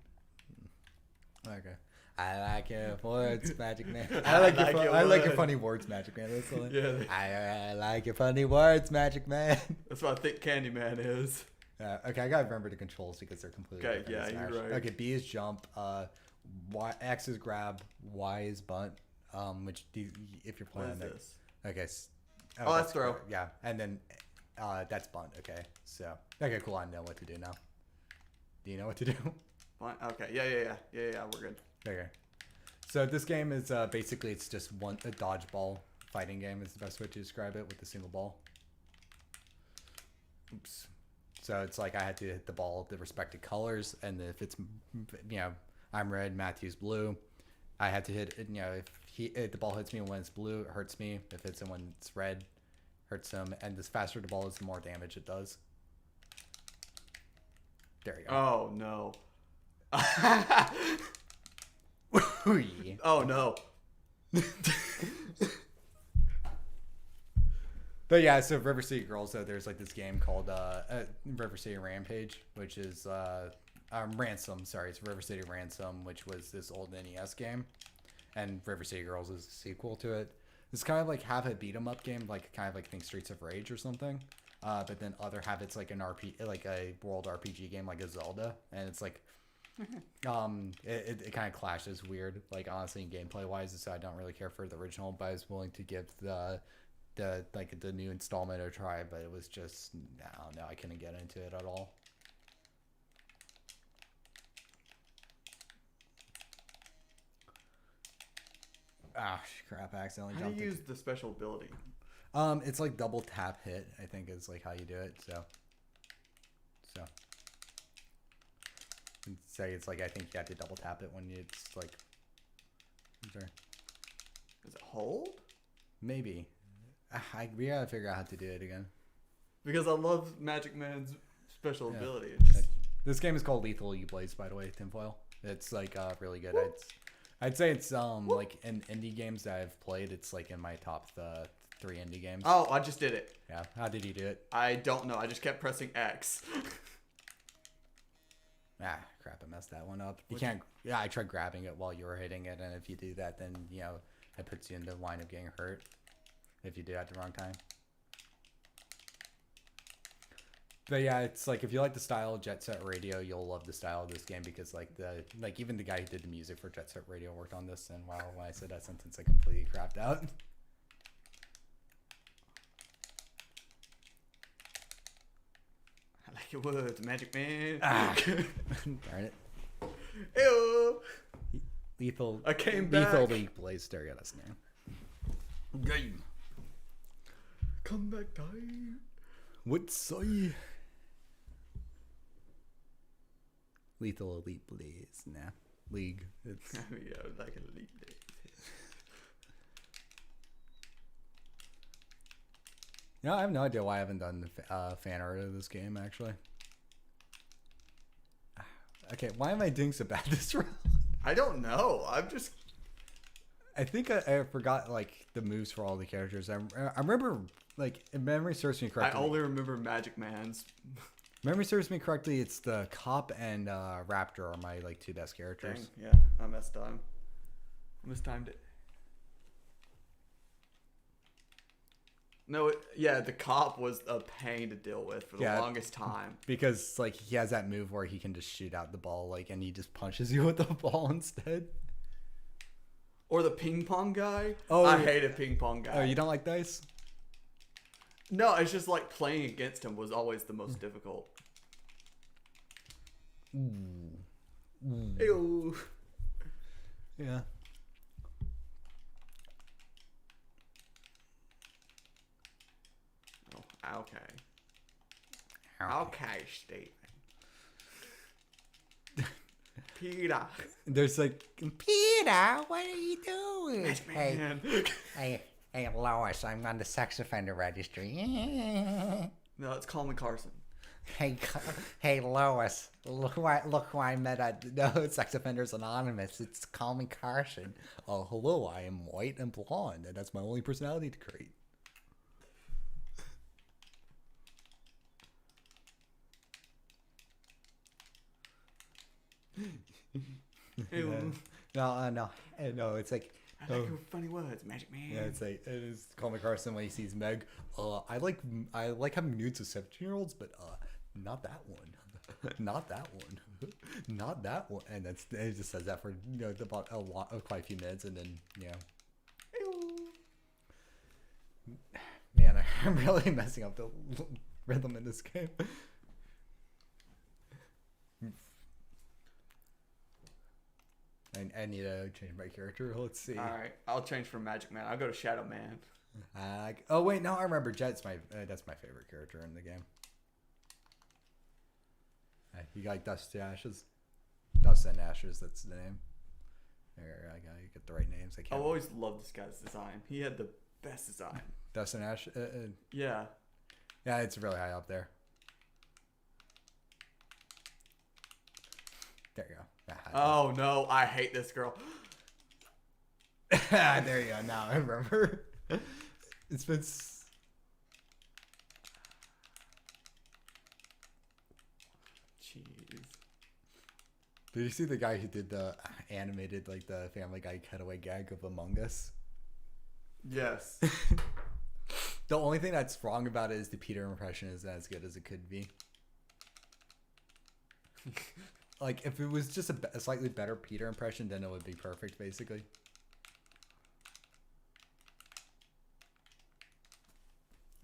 Okay. I like your words, Magic Man. I like your funny words, Magic Man. That's all. Yeah. I like your funny words, Magic Man. That's what I think Candyman is. Okay, I gotta remember the controls because they're completely Okay, different. yeah, in Smash. you're right. Okay, B is jump. X is grab. Y is bunt. If you're What playing is on this? Okay. Oh, that's throw. Yeah, and then that's bunt. Okay, so okay, cool. I know what to do now. Do you know what to do? Okay, yeah. We're good. Okay. So this game is basically it's just a dodgeball fighting game is the best way to describe it with a single ball. Oops. So it's like I had to hit the ball the respective colors, and if it's I'm red, Matthew's blue. I had to hit it. If the ball hits me when it's blue, it hurts me. If it's when it's red, hurts him. And the faster the ball is, the more damage it does. There you go. Oh no. Oh no. But yeah, so River City Girls, though, there's like this game called River City Rampage, which is Ransom. Sorry, it's River City Ransom, which was this old NES game, and River City Girls is a sequel to it. It's kind of like half a beat 'em up game, like kind of like think Streets of Rage or something. But then other half it's like an like a world RPG game, like a Zelda, and it's like it kind of clashes weird, like honestly, gameplay wise. So I don't really care for the original, but I was willing to give the new installment a try, but it was just no, I couldn't get into it at all. Ah, crap! I accidentally How do jumped. you use the special ability? It's like double tap hit, I think is like how you do it. So say it's like I think you have to double tap it when it's like. I'm sorry. Is it hold? Maybe. We gotta figure out how to do it again. Because I love Magic Man's special Yeah. ability. It just... This game is called Lethal Blaze, by the way, Tinfoil. It's like really good. I'd say it's like in indie games that I've played, it's like in my top 3 indie games. Oh, I just did it. Yeah. How did you do it? I don't know. I just kept pressing X. Ah, crap! I messed that one up. You can't. Yeah, I tried grabbing it while you were hitting it, and if you do that, then it puts you in the line of getting hurt. If you do it at the wrong time. But yeah, it's like if you like the style of Jet Set Radio, you'll love the style of this game because like even the guy who did the music for Jet Set Radio worked on this. And wow, when I said that sentence, I completely crapped out. I like your words, Magic Man. Ah, darn it! Ew. Lethal. I came Lethal back. League Blaze stare at us now. Game. Come back time. What say? Lethal Elite Blaze. Nah. League. It's Yeah, like a leap day. I have no idea why I haven't done fan art of this game, actually. Okay, why am I doing so bad this round? I don't know. I'm just... I think I forgot, like, the moves for all the characters. I remember, like, if memory serves me I correctly. only remember Magic Man's. Memory serves me correctly, it's the Cop and Raptor are my, like, 2 best characters. Dang, yeah, I mistimed it. No, the Cop was a pain to deal with for the longest time. Because, like, he has that move where he can just shoot out the ball, like, and he just punches you with the ball instead. Or the ping pong guy. Oh, I hate a ping pong guy. Oh, you don't like dice? No, it's just like playing against him was always the most difficult. Ooh. Ew. Yeah. Oh, okay, Stephen. Peter. There's like, Peter, what are you doing? Hey, Lois, I'm on the sex offender registry. No, it's Colin Carson. Hey, Lois, look who I met at No, Sex Offenders Anonymous. It's Colin Carson. Oh, hello, I am white and blonde, and that's my only personality trait. Ew. No, it's like... I like your funny words, Magic Man. Yeah, it's like, it is Colin Carson when he sees Meg. I like having nudes of 17-year-olds, but not that one. Not that one. Not that one. And it just says that for quite a few minutes, and then Man, I'm really messing up the rhythm in this game. I need to change my character. Let's see. All right, I'll change from Magic Man. I'll go to Shadow Man. Oh wait, no, I remember. Jet's that's my favorite character in the game. You like Dust to Ashes? Dust and Ashes. That's the name. There, I gotta get the right names. I've always loved this guy's design. He had the best design. Dust and Ash. Yeah. Yeah, it's really high up there. There you go. Oh no, I hate this girl. There you go. Now I remember. It's been. Did you see the guy who did the animated, like, the Family Guy cutaway gag of Among Us? Yes. The only thing that's wrong about it is the Peter impression isn't as good as it could be. Like, if it was just a slightly better Peter impression, then it would be perfect, basically.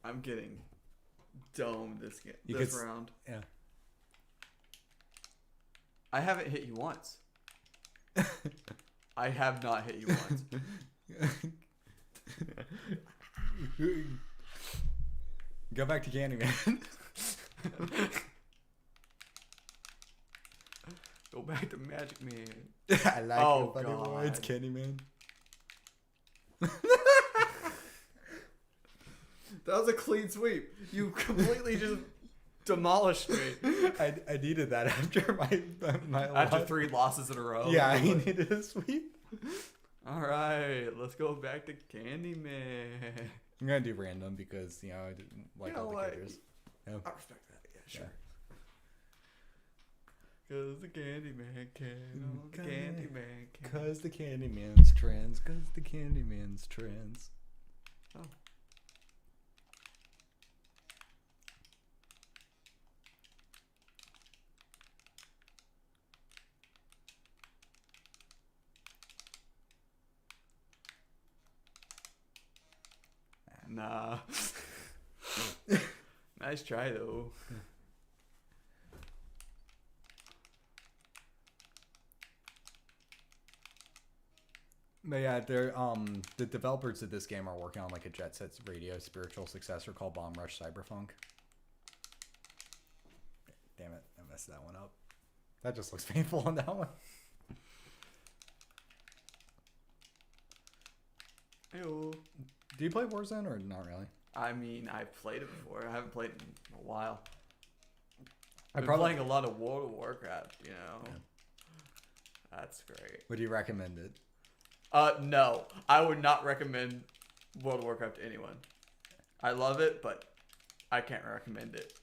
I'm getting domed this round. Yeah. I haven't hit you once. I have not hit you once. Go back to Candyman. Go back to Magic Man. I like Oh, your funny God. words, Candyman. That was a clean sweep. You completely just demolished me. I needed that after my After loss. 3 losses in a row. Yeah, I needed a sweep. All right, let's go back to Candyman. I'm gonna do random because I didn't like You know all the what? characters. Yeah. I respect that. Yeah, sure. Yeah. Cause the Candyman can. Candyman can. Cause the Candyman's trans. Cause the Candyman's trans. Oh. Nah. Nice try though. But yeah, they're the developers of this game are working on like a Jet Set Radio spiritual successor called Bomb Rush Cyberpunk. Damn it, I messed that one up. That just looks painful on that one. Ew. Do you play Warzone or not really? I mean, I've played it before. I haven't played it in a while. I'm I've been probably playing a lot of World of Warcraft, you know. Yeah. That's great. Would you recommend it? No. I would not recommend World of Warcraft to anyone. I love it, but I can't recommend it.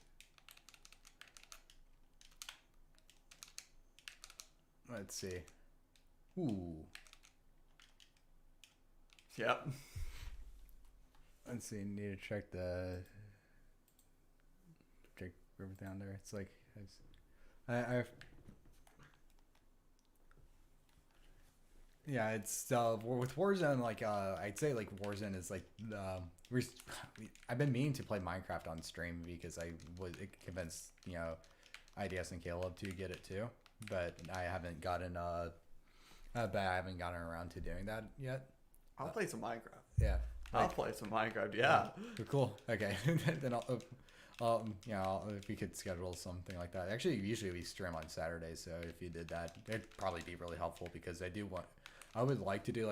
Let's see. Ooh. Yep. Let's see. Need to check the river down there. It's like I've yeah. It's with Warzone. Like I'd say like Warzone is like I've been meaning to play Minecraft on stream because I was convinced IDS and Caleb to get it too, but I haven't gotten around to doing that yet. I'll play some Minecraft. Yeah. I'll play some Minecraft, yeah. Cool. Okay. Then if we could schedule something like that. Actually, usually we stream on Saturdays, so if you did that, it'd probably be really helpful because I would like to do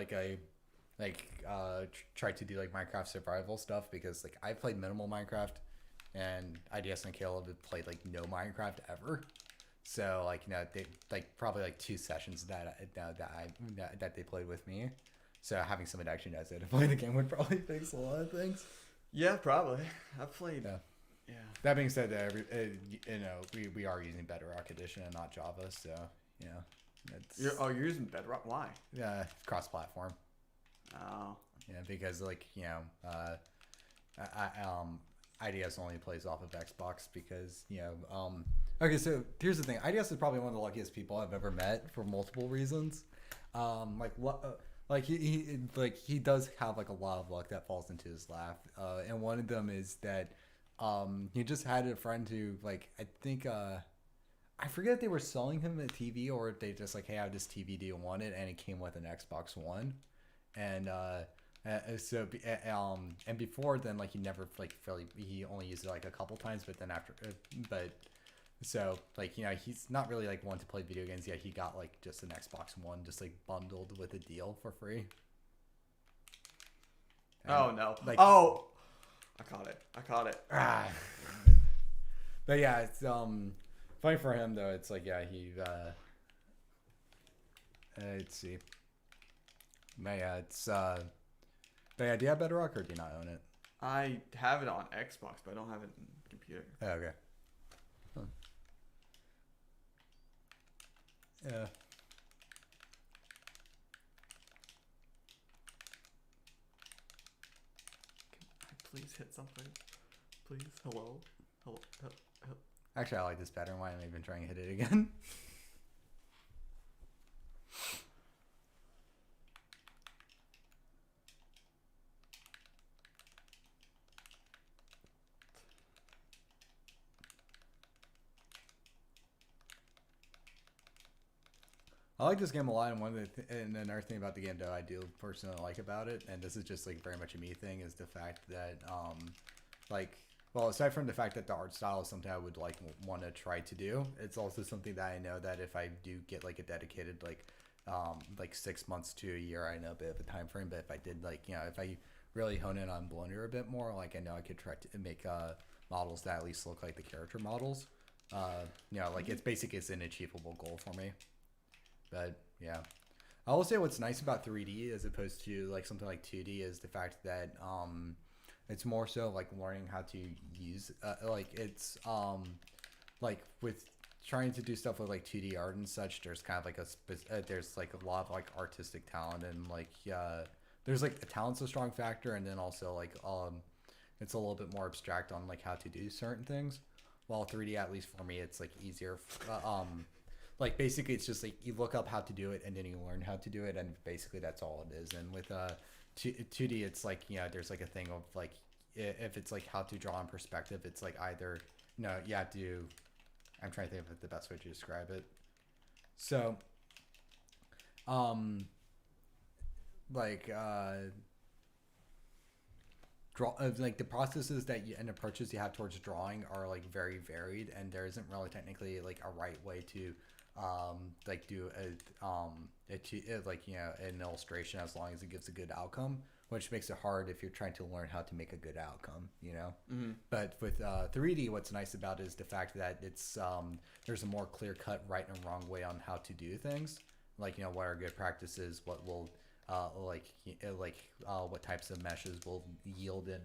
try to do like Minecraft survival stuff because like I played minimal Minecraft, and IDS and Caleb have played like no Minecraft ever. So they probably like 2 sessions that they played with me. So having someone that actually knows how to play the game would probably fix a lot of things. Yeah, probably. I've played. Yeah. That being said, we are using Bedrock Edition and not Java, so it's You're using Bedrock? Why? yeah, cross-platform. Oh. Yeah, because IDS only plays off of Xbox because okay, so here's the thing. IDS is probably one of the luckiest people I've ever met for multiple reasons. He does have like a lot of luck that falls into his lap, and one of them is that he just had a friend who I think I forget if they were selling him a TV or if they just like, hey, I have this TV, do you want it? And it came with an Xbox One, and and before then he never he only used it like a couple times, but then so he's not really like one to play video games yet. He got just an Xbox One just bundled with a deal for free. And, oh no. I caught it. But yeah, it's funny for him though. It's he let's see. But yeah, but yeah, do you have Bedrock or do you not own it? I have it on Xbox, but I don't have it on computer. Oh, okay. Yeah. Can I please hit something? Please, hello, hello. Actually, I like this better. Why am I even trying to hit it again? I like this game a lot, and and another thing about the game that I do personally like about it, and this is just like very much a me thing, is the fact that like, well, aside from the fact that the art style is something I would like want to try to do, it's also something that I know that if I do get like a dedicated like 6 months to a year, I know a bit of a time frame, but if I did like, if I really hone in on Blender a bit more, like I know I could try to make models that at least look like the character models. Like it's an achievable goal for me. But yeah, I will say what's nice about 3D as opposed to like something like 2D is the fact that it's more so like learning how to use like it's like with trying to do stuff with like 2D art and such. There's kind of like there's like a lot of like artistic talent, and like there's like a talent's a strong factor, and then also like it's a little bit more abstract on like how to do certain things. While 3D, at least for me, it's like easier. Like basically it's just like you look up how to do it and then you learn how to do it, and basically that's all it is. And with 2D, it's like there's like a thing of like if it's like how to draw in perspective, it's like either you have to, I'm trying to think of the best way to describe it. So like like the processes that and approaches you have towards drawing are like very varied, and there isn't really technically like a right way to like do an illustration, as long as it gives a good outcome, which makes it hard if you're trying to learn how to make a good outcome. Mm-hmm. But with 3D, what's nice about it is the fact that it's there's a more clear cut right and wrong way on how to do things, like what are good practices, what will what types of meshes will yield in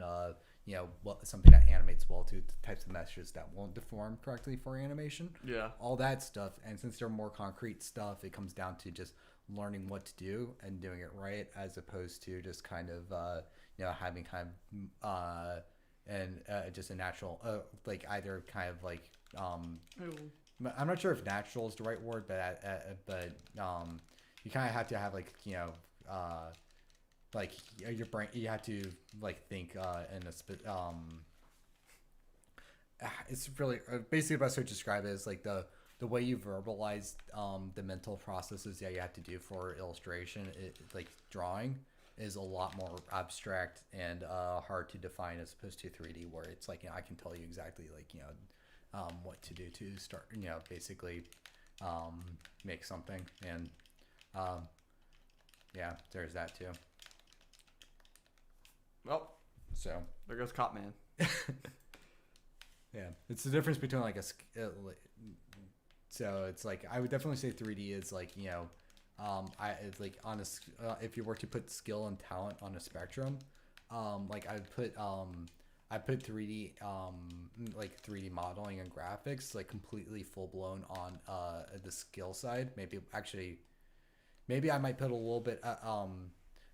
what something that animates well to types of meshes that won't deform correctly for animation. Yeah. All that stuff. And since they're more concrete stuff, it comes down to just learning what to do and doing it right, as opposed to just kind of having kind of just a natural like either kind of like I'm not sure if natural is the right word, but you kind of have to have like like your brain, you have to like think in a it's really basically the best way to describe it is like the way you verbalize the mental processes that you have to do for illustration, like drawing, is a lot more abstract and hard to define, as opposed to 3D, where it's like I can tell you exactly like what to do to start basically make something. And yeah, there's that too. Well, so there goes Cop Man. Yeah, it's the difference between like so it's like I would definitely say 3D is like it's like on a if you were to put skill and talent on a spectrum, like I put 3D like 3D modeling and graphics like completely full blown on the skill side. Maybe I might put a little bit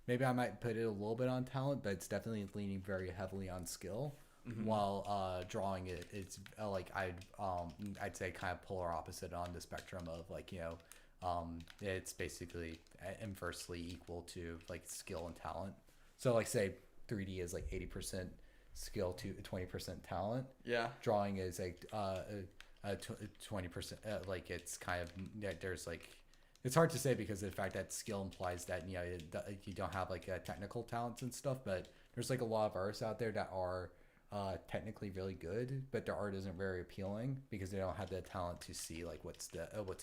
maybe I might put it a little bit on talent, but it's definitely leaning very heavily on skill. Mm-hmm. While drawing it's like I'd say kind of polar opposite on the spectrum of like it's basically inversely equal to like skill and talent. So like say 3D is like 80% skill to 20% talent. Yeah. Drawing is like 20%. Like it's kind of there's like, it's hard to say because of the fact that skill implies that you don't have like technical talents and stuff, but there's like a lot of artists out there that are technically really good, but their art isn't very appealing because they don't have the talent to see like what's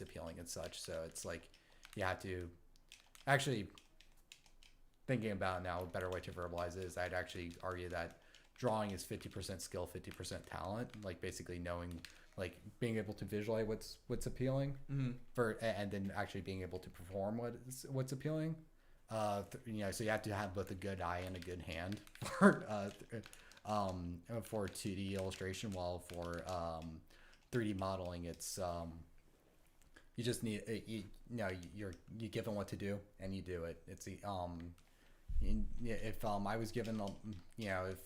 appealing and such. So it's like you have to actually, thinking about it now, a better way to verbalize it is I'd actually argue that drawing is 50% skill, 50% talent. Like basically knowing, like being able to visualize what's appealing, mm-hmm. and then actually being able to perform what's appealing. So you have to have both a good eye and a good hand for 2D illustration, while for 3D modeling, it's You just need you're given what to do and you do it. It's the if I was given if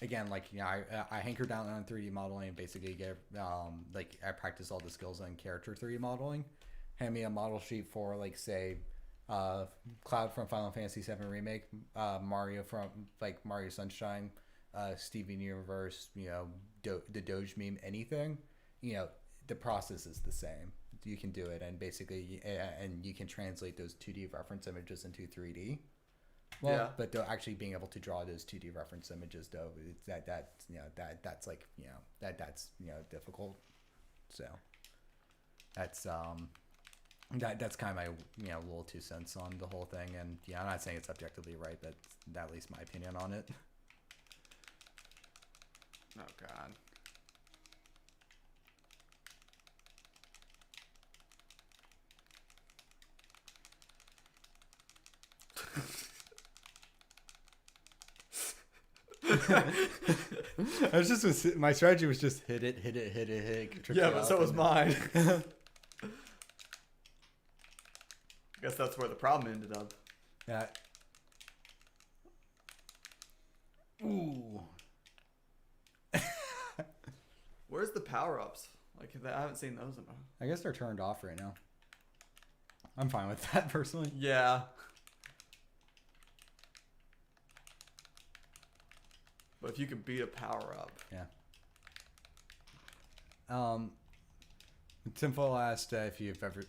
again, like, I hanker down on 3D modeling and basically get like I practice all the skills on character 3D modeling. Hand me a model sheet for, like, say, Cloud from Final Fantasy VII Remake, Mario from, like, Mario Sunshine, Steven Universe, the Doge meme, anything. The process is the same. You can do it, and basically, and you can translate those 2D reference images into 3D. Well, Yeah. but though actually being able to draw those 2D reference images, though, that's like, that's difficult. So that's that's kind of my little 2 cents on the whole thing. And I'm not saying it's objectively right, but that's at least my opinion on it. Oh God. I was just my strategy was just hit it. Yeah, but so was mine. I guess that's where the problem ended up. Yeah. Ooh. Where's the power-ups? Like, I haven't seen those in a... I guess they're turned off right now. I'm fine with that personally. Yeah. But if you could beat a power-up... Yeah. Timfo asked if you've ever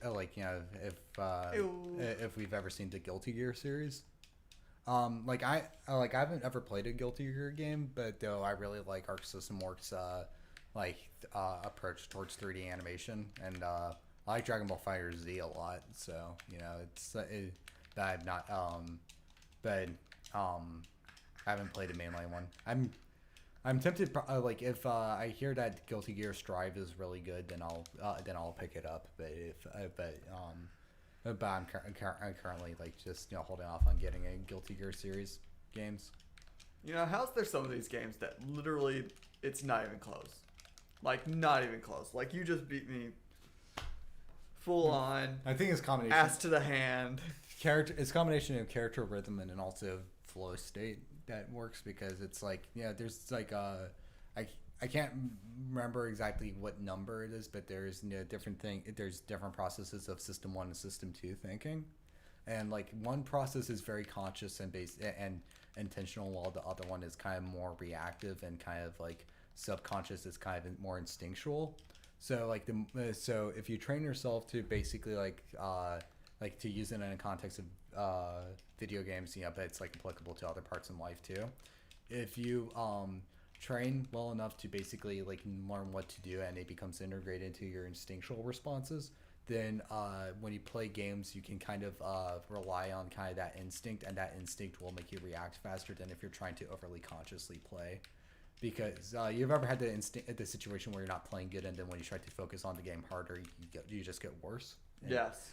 if we've ever seen the Guilty Gear series. I haven't ever played a Guilty Gear game, but though I really like Arc System Works approach towards 3D animation, and I like Dragon Ball Fighter Z a lot. So that I've not but I haven't played a mainline one. I'm tempted. If I hear that Guilty Gear Strive is really good, then I'll pick it up. But I'm currently just holding off on getting a Guilty Gear series games. How's there some of these games that literally it's not even close, like not even close. Like you just beat me full on. I think it's combination ass to the hand. It's combination of character rhythm and also flow state that works, because it's there's I can't remember exactly what number it is, but there's there's different processes of System 1 and System 2 thinking, and one process is very conscious and based and intentional, while the other one is kind of more reactive and kind of subconscious. Is kind of more instinctual. So so if you train yourself to basically to use it in a context of video games, but it's applicable to other parts in life too. If you train well enough to basically learn what to do, and it becomes integrated into your instinctual responses, then when you play games, you can kind of rely on kind of that instinct, and that instinct will make you react faster than if you're trying to overly consciously play. Because you've ever had the situation where you're not playing good, and then when you try to focus on the game harder, you just get worse. And Yes.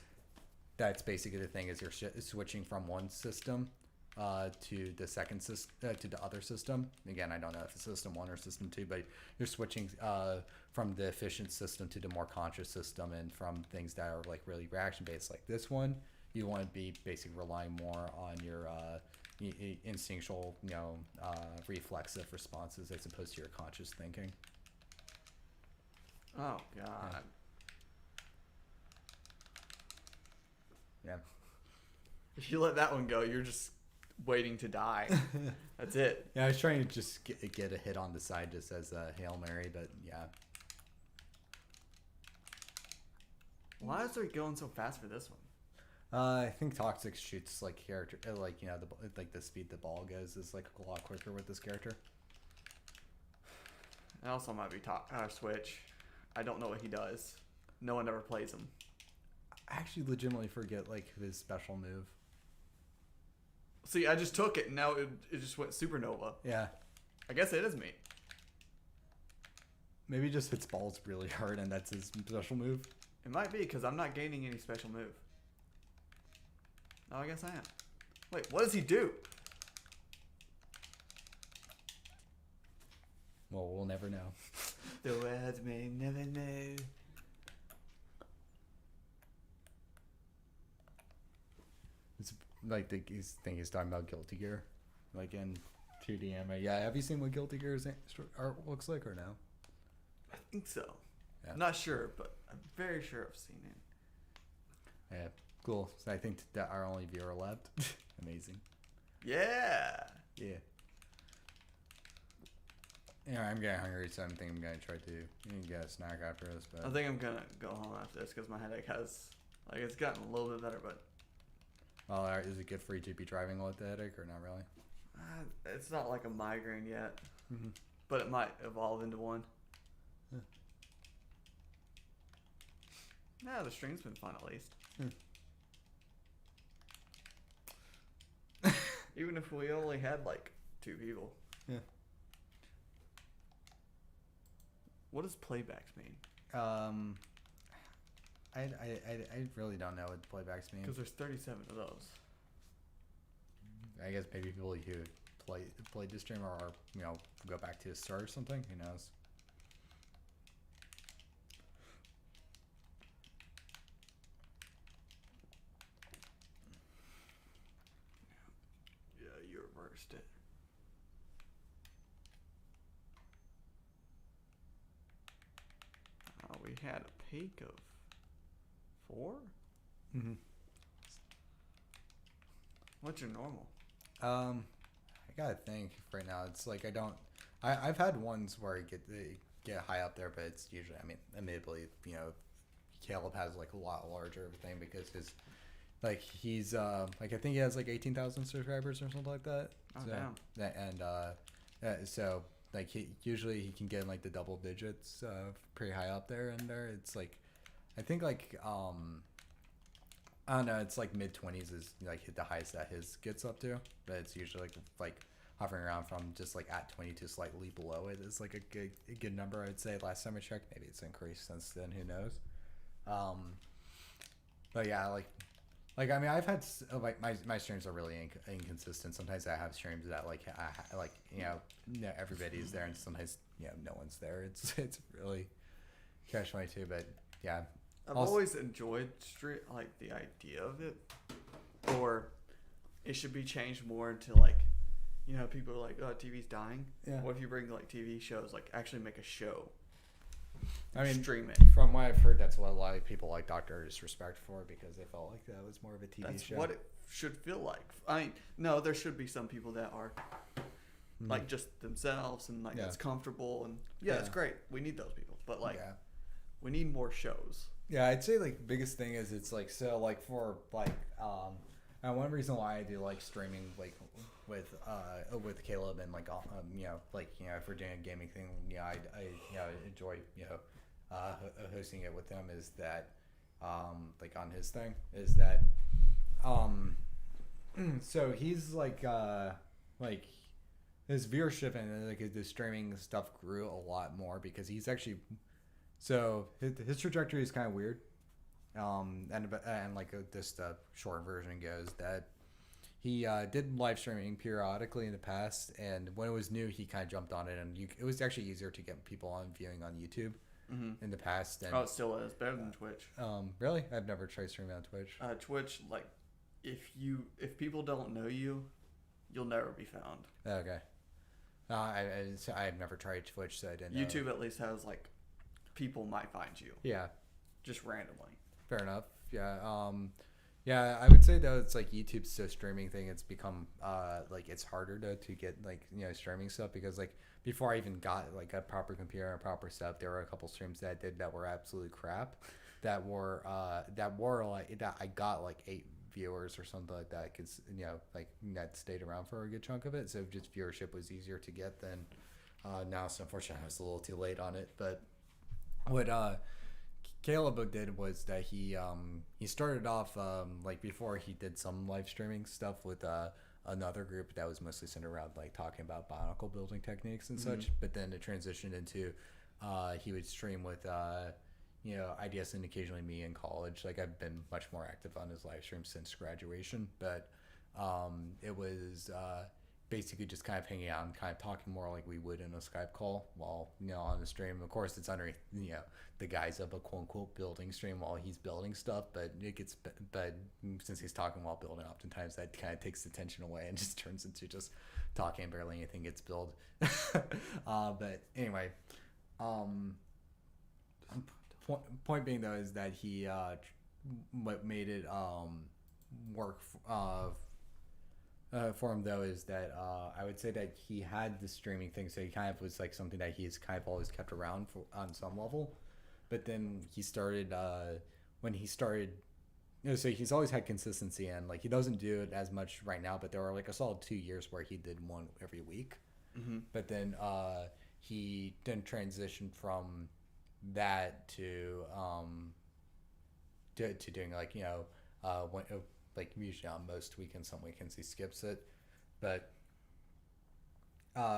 that's basically the thing, is you're switching from one system to the second to the other system. Again, I don't know if it's System 1 or System 2, but you're switching from the efficient system to the more conscious system, and from things that are really reaction based like this one, you want to be basically relying more on your instinctual, reflexive responses as opposed to your conscious thinking. Oh God. Yeah. If you let that one go, you're just waiting to die. That's it. Yeah, I was trying to just get a hit on the side just as a Hail Mary, but yeah. Why is it going so fast for this one? I think Toxic shoots character, the speed the ball goes is a lot quicker with this character. It also might be Switch. I don't know what he does. No one ever plays him. I actually legitimately forget his special move. See, I just took it, and now it just went supernova. Yeah. I guess it is me. Maybe he just hits balls really hard, and that's his special move. It might be, because I'm not gaining any special move. Oh, I guess I am. Wait, what does he do? Well, we'll never know. The world may never know. like he's talking about Guilty Gear, like in 2D anime. Yeah, have you seen what Guilty Gear's art looks like or no? I think so. Yeah. Not sure, but I'm very sure I've seen it. Yeah, cool. So I think that our only viewer left. Amazing. Yeah. Yeah. Yeah, I'm getting hungry, so I'm thinking I'm gonna try to get a snack after this. But I think I'm gonna go home after this because my headache has, like, it's gotten a little bit better, but well, is it good for you to be driving with the headache or not really? it's not like a migraine yet. Mm-hmm. But it might evolve into one. Yeah. Yeah, the stream's been fun at least. Even if we only had like 2 people. Yeah. What does playbacks mean? I really don't know what playbacks mean. Because there's 37 of those. I guess maybe people who play the stream or go back to the start or something. Who knows? Yeah, you reversed it. We had a peak of 4? Mm-hmm. What's your normal? I gotta think right now. It's like I've had ones where I get high up there, but it's usually, I mean, admittedly, Caleb has like a lot larger everything because he's like I think he has like 18,000 subscribers or something like that. Oh, so, damn. So like he can get in like the double digits, pretty high up there. And there, it's like I think like I don't know. It's like mid-20s is like the highest that his gets up to, but it's usually like hovering around from just like at 20 to slightly below it is like a good number. I'd say last time I checked, maybe it's increased since then. Who knows? But yeah, like I mean, I've had like my streams are really inconsistent. Sometimes I have streams that like everybody's there, and sometimes no one's there. It's really catch 22, but yeah. I've always enjoyed like the idea of it, or it should be changed more into like, people are like, oh, TV's dying. Yeah. What if you bring like TV shows, like actually make a show? I mean, stream it. From what I've heard, that's what a lot of people like Dr. Disrespect for, because they felt like that was more of a TV That's show. what it should feel like. I mean, no, there should be some people that are like just themselves and like that's comfortable and it's great. We need those people, but like we need more shows. Yeah, I'd say like biggest thing is it's like so like for like and one reason why I do like streaming like with Caleb and like if we're doing a gaming thing, I enjoy hosting it with them is that like on his thing is that so he's like his viewership and like the streaming stuff grew a lot more because he's actually so his trajectory is kind of weird. And like this short version goes that he did live streaming periodically in the past, and when it was new, he kind of jumped on it, and it was actually easier to get people on viewing on YouTube in the past. And, it still is better than Twitch. Really? I've never tried streaming on Twitch. Twitch, like if people don't know you, you'll never be found. Okay. I've never tried Twitch, so I didn't. YouTube at least has like people might find you. Yeah. Just randomly. Fair enough. Yeah. Yeah, I would say though it's like YouTube's so streaming thing. It's become like it's harder to get like streaming stuff because like before I even got like a proper computer and a proper setup, there were a couple streams that I did that were absolute crap. That were like that I got like 8 viewers or something like that because like that stayed around for a good chunk of it. So just viewership was easier to get than now. So unfortunately, I was a little too late on it, but what Caleb did was that he started off like before he did some live streaming stuff with another group that was mostly centered around like talking about bionicle building techniques and such, but then it transitioned into he would stream with IDS and occasionally me in college. Like I've been much more active on his live stream since graduation, but it was basically just kind of hanging out and kind of talking more like we would in a Skype call while on the stream. Of course, it's under the guise of a quote unquote building stream while he's building stuff, but since he's talking while building, oftentimes that kind of takes the tension away and just turns into just talking and barely anything gets built. But anyway, point being though is that he what made it work for him though is that I would say that he had the streaming thing, so he kind of was like something that he's kind of always kept around for on some level. But then he started when he started, so he's always had consistency, and like he doesn't do it as much right now. But there were like a solid 2 years where he did one every week. Mm-hmm. But then he then transitioned from that to doing like when, like usually on most weekends, some weekends he skips it, but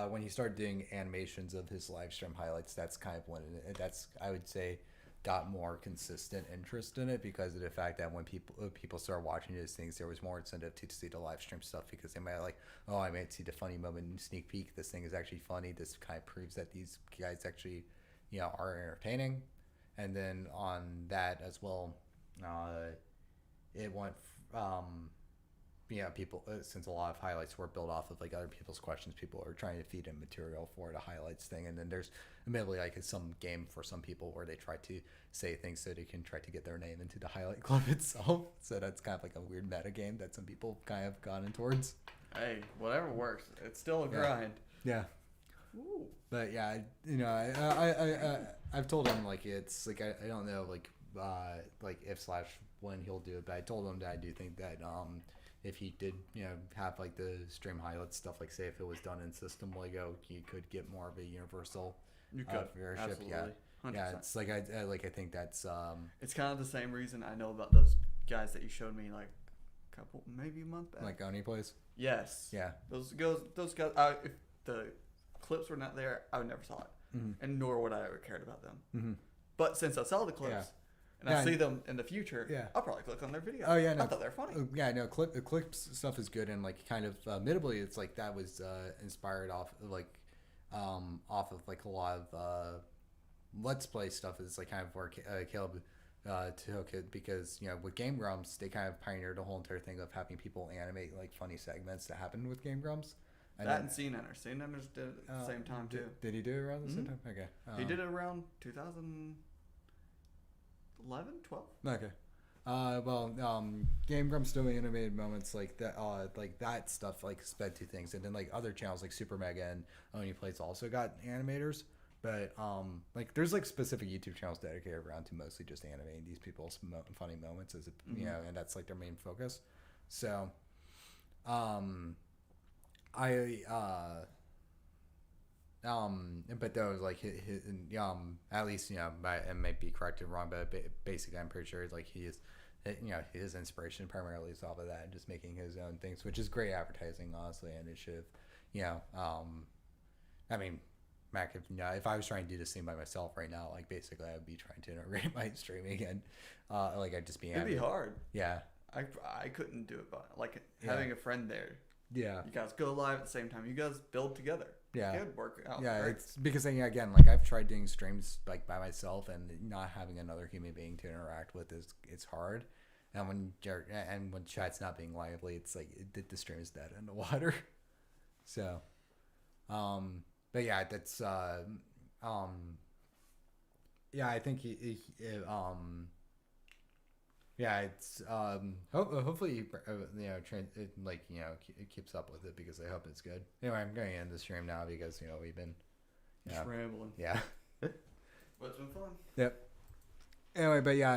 when he started doing animations of his live stream highlights, that's kind of when that's I would say got more consistent interest in it, because of the fact that when people start watching his things, there was more incentive to see the live stream stuff, because they might like, oh, I might see the funny moment and sneak peek, this thing is actually funny, this kind of proves that these guys actually are entertaining. And then on that as well, it went people, since a lot of highlights were built off of like other people's questions, people are trying to feed in material for the highlights thing. And then there's admittedly like some game for some people where they try to say things so they can try to get their name into the highlight club itself. So that's kind of like a weird meta game that some people kind of gone in towards. Hey, whatever works. It's still a grind. Yeah. Ooh. But yeah, I've told him like it's like I don't know like if / when he'll do it, but I told him that I do think that if he did have like the stream highlights stuff, like say if it was done in system Lego, you could get more of a universal viewership. Absolutely. Yeah, 100%. Yeah, it's like I think that's it's kind of the same reason I know about those guys that you showed me like maybe a month back. like Oni plays. Yes. Yeah. Those guys. If the clips were not there, I would never saw it, and nor would I ever cared about them. Mm-hmm. But since I saw the clips, and I see them in the future, I'll probably click on their video. Oh yeah, no, I thought they were funny. Yeah, no, clips stuff is good, and like kind of admittedly, it's like that was inspired off of like a lot of Let's Play stuff. Is like kind of where Caleb took it, because with Game Grumps they kind of pioneered the whole entire thing of having people animate like funny segments that happened with Game Grumps. And Scene Enters. Scene Enters did it at the same time too. Did he do it around the same time? Okay. He did it around 2011, 12. Okay. Game Grumps doing animated moments like that stuff like sped to things, and then like other channels like Super Mega and Oni Plays also got animators, but like there's like specific YouTube channels dedicated around to mostly just animating these people's funny moments as and that's like their main focus. So, but those like at least I might be corrected wrong, but basically I'm pretty sure like he is, his inspiration primarily is off of that, and just making his own things, which is great advertising, honestly, and it should, I mean, Mac, if I was trying to do this thing by myself right now, like basically I would be trying to integrate my streaming, and like I'd just be. It'd be hard. Yeah. I couldn't do it, but like having a friend there. Yeah. You guys go live at the same time. You guys build together. Yeah. It would work out. Yeah, great. it's because again, like I've tried doing streams like by myself, and not having another human being to interact with it's hard. And when chat's not being lively, it's like the stream is dead in the water. So, but yeah, that's yeah, I think yeah, it's hopefully it keeps up with it, because I hope it's good. Anyway, I'm going to end the stream now because we've been rambling. Yeah. But it's been fun. Yep. Anyway, but yeah.